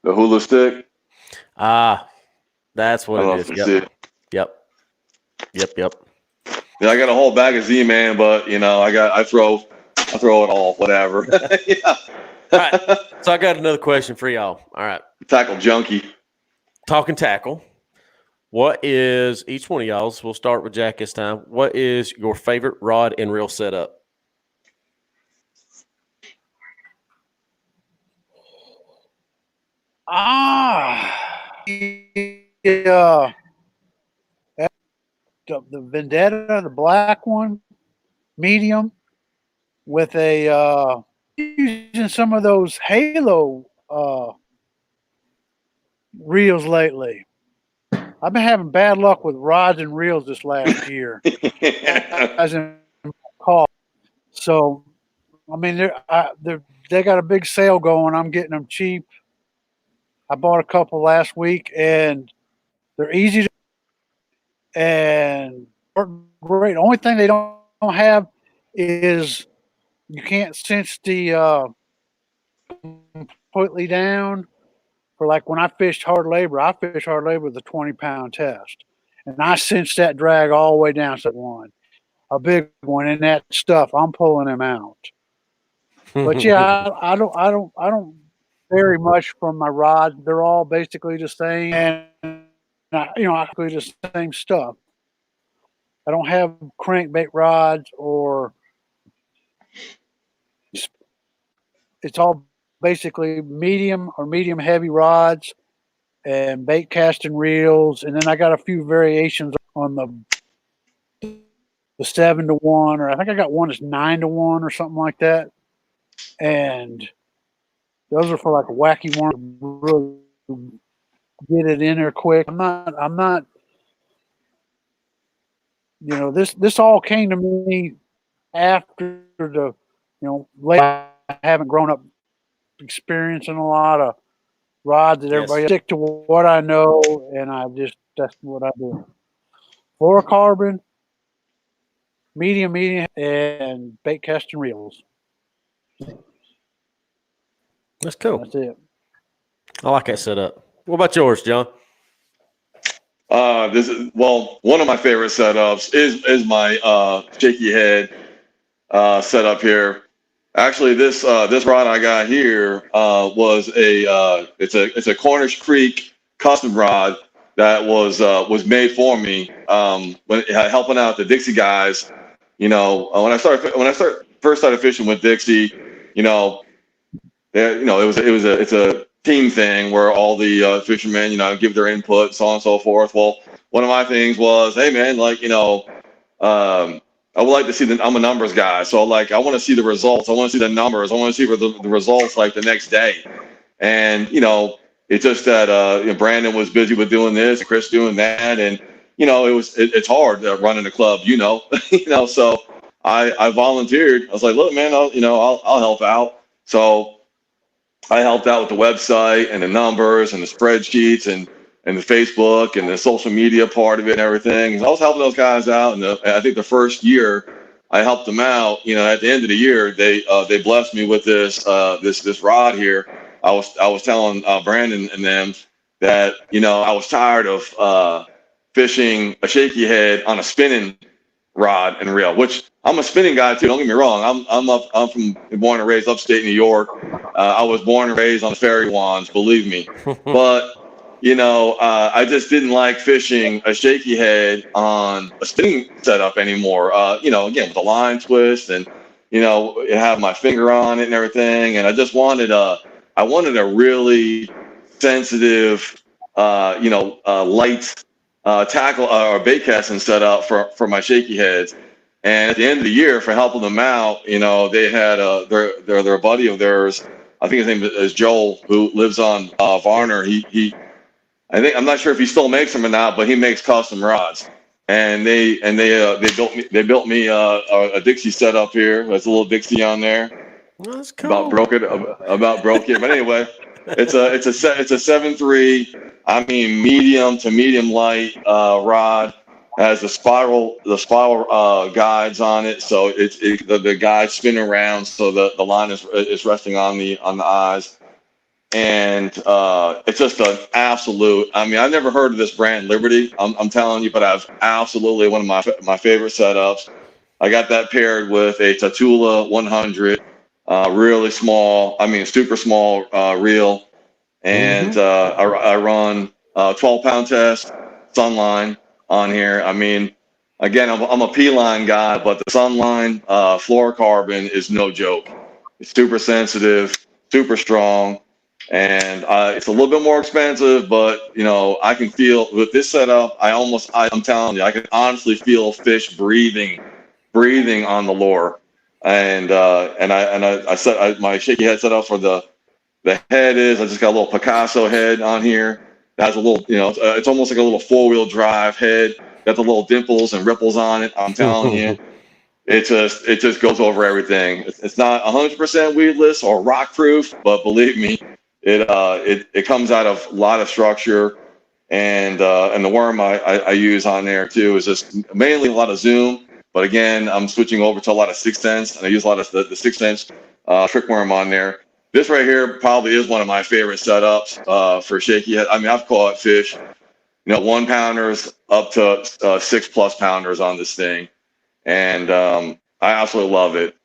hula stick. Ah, that's what it is. Yep. Yeah, I got a whole bag of Z-Man, but you know, I throw it all, whatever. Yeah. All right. So I got another question for y'all. All right. Tackle junkie. Talking tackle. What is each one of y'all's? We'll start with Jack this time. What is your favorite rod and reel setup? The Vendetta, the black one, medium, with a using some of those Halo reels lately. I've been having bad luck with rods and reels this last year. As in call. So, I mean, they got a big sale going. I'm getting them cheap. I bought a couple last week, and they're easy to and work great. The only thing they don't have is you can't cinch the completely down. For like when I fished hard labor with a 20-pound test, and I cinched that drag all the way down to one, a big one, and that stuff I'm pulling them out. But yeah, I don't vary much from my rod. They're all basically the same, and actually the same stuff. I don't have crankbait rods, or it's all basically medium or medium heavy rods and bait casting reels, and then I got a few variations on the the 7-to-1, or I think I got one that's 9-to-1 or something like that. And those are for like a wacky worm, really get it in there quick. I'm not, this all came to me after the, late, I haven't grown up experiencing a lot of rods that everybody stick to what I know, and that's what I do. Fluorocarbon, medium, and bait casting reels. That's cool. That's it. I like that setup. What about yours, John? One of my favorite setups is my shaky head setup here. Actually, this rod I got here was it's a Cornish Creek custom rod that was made for me when helping out the Dixie guys. When I first started fishing with Dixie, it's a team thing where all the fishermen give their input, so on and so forth. Well, one of my things was, hey man, I would like to see I'm a numbers guy, so I want to see the results. I want to see the numbers. I want to see the results the next day. And it's just that Brandon was busy with doing this, Chris doing that, and it's hard running a club, So I volunteered. I was like, look, man, I'll help out. So I helped out with the website and the numbers and the spreadsheets and the Facebook and the social media part of it and everything. I was helping those guys out, and I think the first year I helped them out. At the end of the year, they blessed me with this rod here. I was telling Brandon and them that I was tired of fishing a shaky head on a spinning rod and reel, which I'm a spinning guy too. Don't get me wrong. I'm from born and raised upstate New York. I was born and raised on the ferry wands, believe me. But I just didn't like fishing a shaky head on a spinning setup anymore. Again, with the line twist and, have my finger on it and everything. And I just wanted a really sensitive, light tackle or bait casting setup for my shaky heads. And at the end of the year, for helping them out, they had their buddy of theirs, I think his name is Joel, who lives on Varner. I'm not sure if he still makes them or not, but he makes custom rods. And they built me a Dixie setup here. There's a little Dixie on there. That's cool. About broke it. But anyway, it's a 7.3. I mean, medium to medium light rod. Has the spiral guides on it, so the guides spin around, so the line is resting on the eyes. And it's just an absolute. I mean, I've never heard of this brand, Liberty. I'm telling you, but I've absolutely one of my favorite setups. I got that paired with a Tatula 100, really small. I mean, super small reel, and I run 12-pound test Sunline on here. I mean, again, I'm a P-line guy, but the Sunline fluorocarbon is no joke. It's super sensitive, super strong. And it's a little bit more expensive, but I can feel with this setup. I'm telling you, I can honestly feel fish breathing on the lure. And I set my shaky head set up for the head is. I just got a little Picasso head on here. It has a little, it's almost like a little 4-wheel drive head. Got the little dimples and ripples on it. I'm telling you. It just goes over everything. It's not 100% weedless or rock proof, but believe me, it comes out of a lot of structure, and the worm I use on there too is just mainly a lot of zoom. But again, I'm switching over to a lot of 6 cents, and I use a lot of the 6 cents trick worm on there. This right here probably is one of my favorite setups for shaky head. I mean, I've caught fish, 1-pounders up to 6+ pounders on this thing. And I absolutely love it.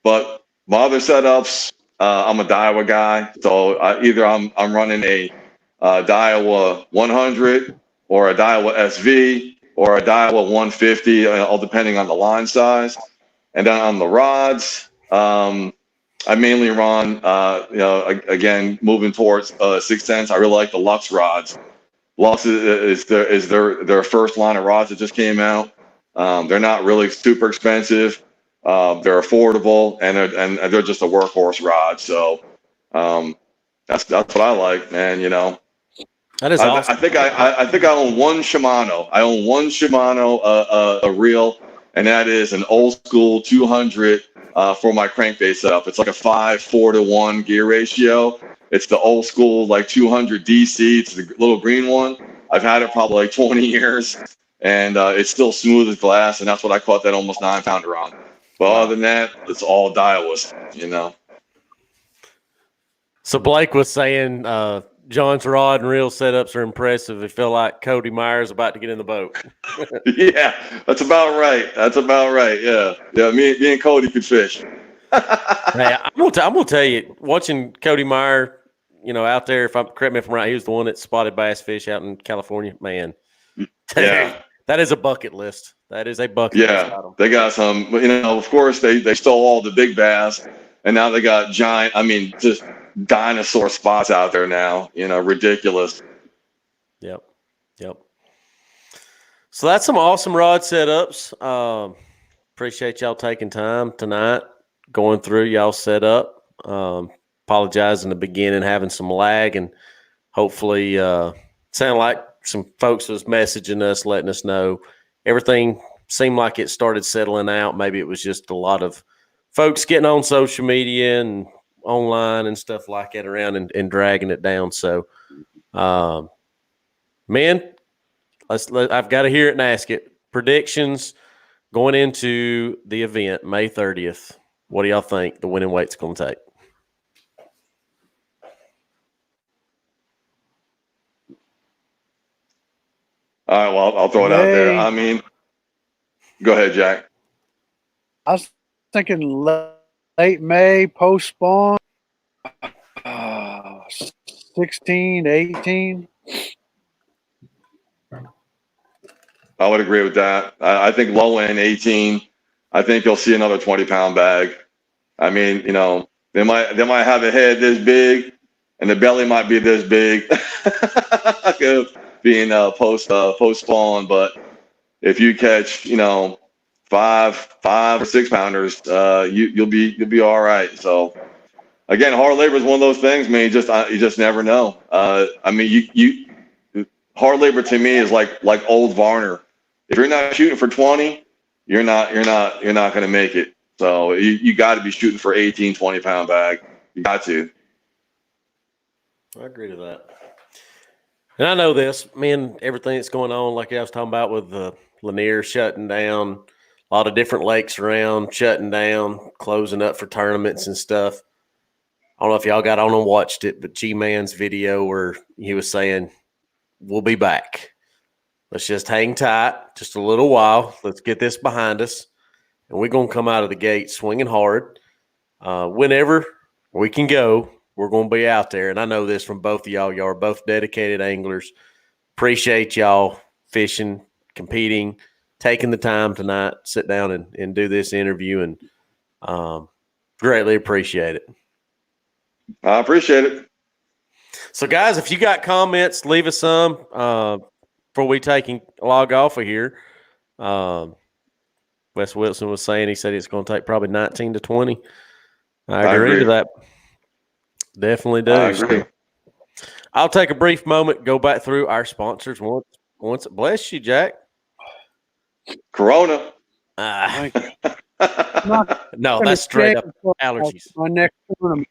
But my other setups, I'm a Daiwa guy, so either I'm running a Daiwa 100 or a Daiwa SV or a Daiwa 150, all depending on the line size. And then on the rods, I mainly run, again, moving towards 6 cents. I really like the Lux rods. Lux is their first line of rods that just came out. They're not really super expensive. They're affordable, and they're just a workhorse rod. So that's what I like, man. You know, That is awesome. I think I own one Shimano. I own one Shimano a reel, and that is an old school 200 for my crankbait setup. It's like a 5:4 to 1 gear ratio. It's the old school like 200 DC. It's the little green one. I've had it probably like 20 years, and it's still smooth as glass. And that's what I caught that almost 9-pounder on. But other than that, it's all Daiwas, you know. So Blake was saying John's rod and reel setups are impressive. They feel like Cody Myers about to get in the boat. Yeah, that's about right. That's about right. Yeah, yeah. Me and Cody could fish. Hey, I'm gonna tell you, watching Cody Meyer, you know, out there. Correct me if I'm right, he was the one that spotted bass fish out in California. Man, Yeah, that is a bucket list. That is a bucket list. yeah. They got some. You know, of course they stole all the big bass, and now they got giant. I mean, just dinosaur spots out there now. You know, ridiculous. Yep. So that's some awesome rod setups. Appreciate y'all taking time tonight going through y'all setup. Apologize in the beginning, having some lag, and hopefully sound like some folks was messaging us, letting us know everything seemed like it started settling out. Maybe it was just a lot of folks getting on social media and online and stuff like that around and dragging it down. So, man, I've got to hear it and ask it. Predictions going into the event, May 30th. What do y'all think the winning weight's going to take? All right, well, I'll throw it out there. I mean, go ahead, Jack. I was thinking late May, post spawn, 16 to 18. I would agree with that. I think low end 18. I think you'll see another 20-pound bag. I mean, you know, they might have a head this big, and the belly might be this big, being post spawn. But if you catch, you know, 5 or 6 pounders, you'll be all right. So again, hard labor is one of those things, man. You just never know. I mean, hard labor to me is like old Varner. If you're not shooting for 20, you're not going to make it. So you got to be shooting for 18, 20-pound bag. You got to. I agree to that. And I know this, man, everything that's going on, like I was talking about with the Lanier shutting down, a lot of different lakes around shutting down, closing up for tournaments and stuff. I don't know if y'all got on and watched it, but G-Man's video where he was saying, we'll be back. Let's just hang tight just a little while. Let's get this behind us. And we're going to come out of the gate swinging hard. Whenever we can go, we're going to be out there. And I know this from both of y'all. Y'all are both dedicated anglers. Appreciate y'all fishing, competing, taking the time tonight, sit down and do this interview. And greatly appreciate it. I appreciate it. So, guys, if you got comments, leave us some before we log off of here. Wes Wilson was saying, he said it's going to take probably 19 to 20. I agree to that. Definitely do. I agree. I'll take a brief moment, go back through our sponsors once. Bless you, Jack. Corona. No, that's straight up allergies. My next tournament.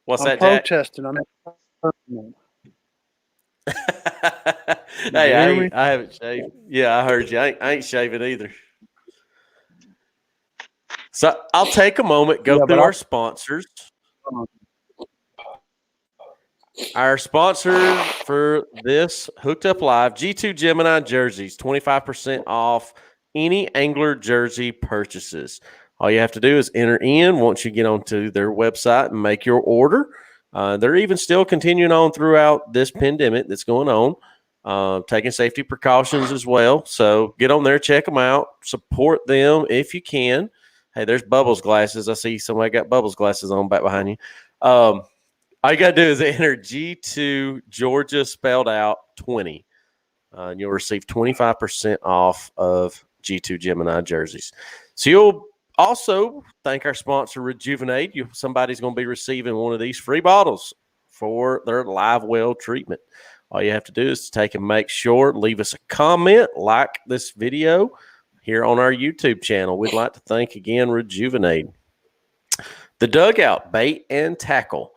What's I'm that, Jack? protesting. I'm tournament. Hey, I haven't shaved. Yeah, I heard you. I ain't shaving either. So I'll take a moment, go through our sponsors. Our sponsor for this Hooked Up Live, G2 Gemini jerseys, 25% off any angler jersey purchases. All you have to do is enter in once you get onto their website and make your order. They're even still continuing on throughout this pandemic that's going on, taking safety precautions as well. So get on there, check them out, support them if you can. Hey, there's Bubbles glasses. I see somebody got Bubbles glasses on back behind you. All you got to do is enter G2 Georgia spelled out 20. and you'll receive 25% off of G2 Gemini jerseys. So you'll also thank our sponsor, Rejuvenade. Somebody's going to be receiving one of these free bottles for their live well treatment. All you have to do is take and make sure, leave us a comment, like this video here on our YouTube channel. We'd like to thank again Rejuvenade. The Dugout Bait and Tackle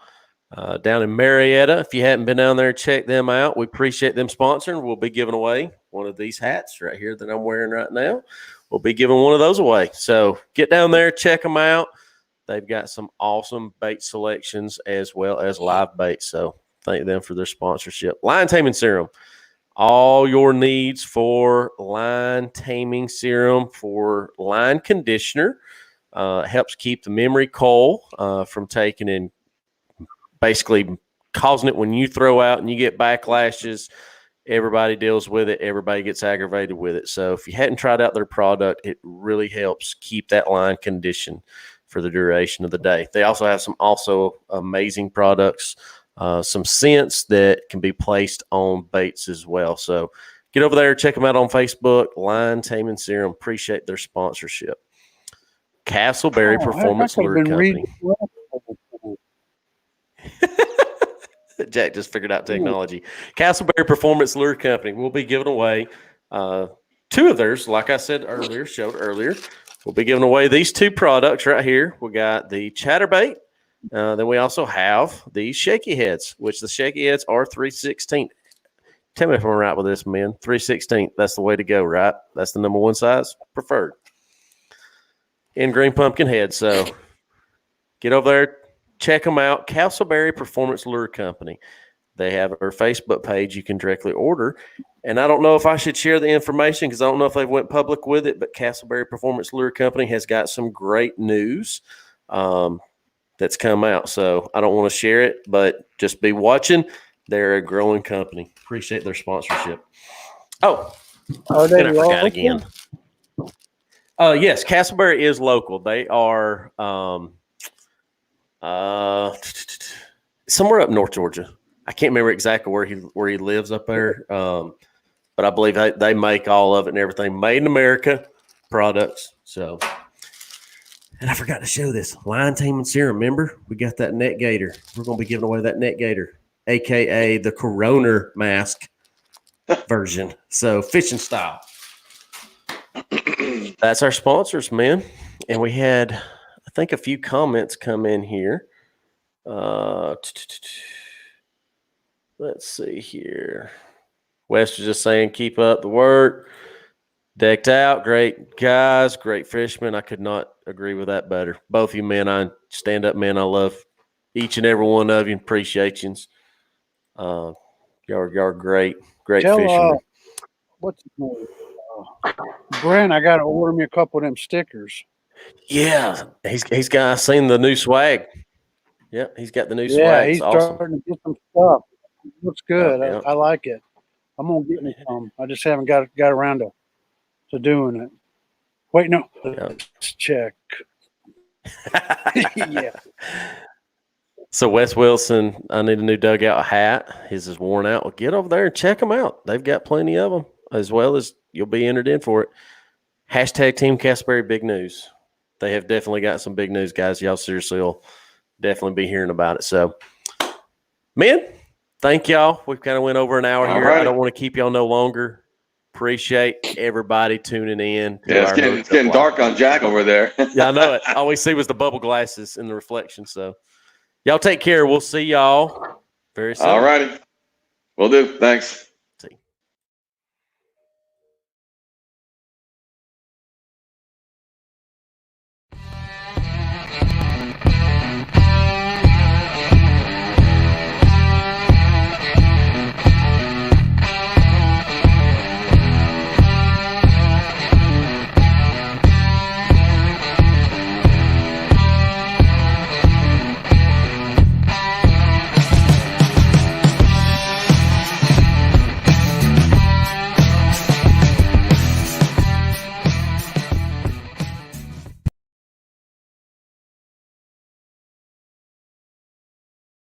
down in Marietta. If you hadn't been down there, check them out. We appreciate them sponsoring. We'll be giving away one of these hats right here that I'm wearing right now. We'll be giving one of those away. So get down there, check them out. They've got some awesome bait selections as well as live bait. So thank them for their sponsorship. Line Taming Serum. All your needs for line taming serum for line conditioner. Helps keep the memory coal from taking and basically causing it when you throw out and you get backlashes. Everybody deals with it. Everybody gets aggravated with it. So if you hadn't tried out their product, it really helps keep that line conditioned for the duration of the day. They also have some amazing products, some scents that can be placed on baits as well. So get over there, check them out on Facebook, Line Taming Serum. Appreciate their sponsorship. Castleberry Performance Lure Company. Jack just figured out technology. Castleberry Performance Lure Company. We'll be giving away two of theirs, like I said earlier, showed earlier. We'll be giving away these two products right here. We got the chatterbait. Then we also have the shaky heads, which the shaky heads are 3/16. Tell me if I'm right with this, man. 3/16. That's the way to go, right? That's the number one size preferred. In green pumpkin head. So get over there, check them out. Castleberry Performance Lure Company. They have their Facebook page you can directly order. And I don't know if I should share the information because I don't know if they went public with it, but Castleberry Performance Lure Company has got some great news that's come out. So I don't want to share it, but just be watching. They're a growing company. Appreciate their sponsorship. Oh, and I forgot again. Yes, Castleberry is local. They are somewhere up North Georgia. I can't remember exactly where he lives up there, but I believe they make all of it and everything. Made in America products. So, and I forgot to show this Line Taming Serum. Remember, we got that net gator. We're going to be giving away that net gator, aka the Corona mask version. So fishing style. That's our sponsors, man. And we had, I think, a few comments come in here. Let's see here. Wes was just saying, keep up the work. Decked out. Great guys. Great fishermen. I could not agree with that better. Both of you men, stand up men. I love each and every one of you. Appreciate you. Y'all are great fishermen. What's his name? Brent, I got to order me a couple of them stickers. Yeah, he's got. I seen the new swag. Yeah, he's got the new swag. Yeah, he's awesome. starting to get some stuff. It looks good. Yeah. I like it. I'm gonna get me some. I just haven't got around to doing it. Wait, no. Let's check. Yeah. So Wes Wilson, I need a new Dugout hat. His is worn out. Well, get over there and check them out. They've got plenty of them, as well as you'll be entered in for it. Hashtag Team Castleberry Big News. They have definitely got some big news, guys. Y'all seriously will definitely be hearing about it. So, man, thank y'all. We've kind of went over an hour here. Right. I don't want to keep y'all no longer. Appreciate everybody tuning in. Yeah, it's getting dark on Jack over there. Yeah, I know it. All we see was the bubble glasses in the reflection. So, y'all take care. We'll see y'all very soon. All righty. Will do. Thanks.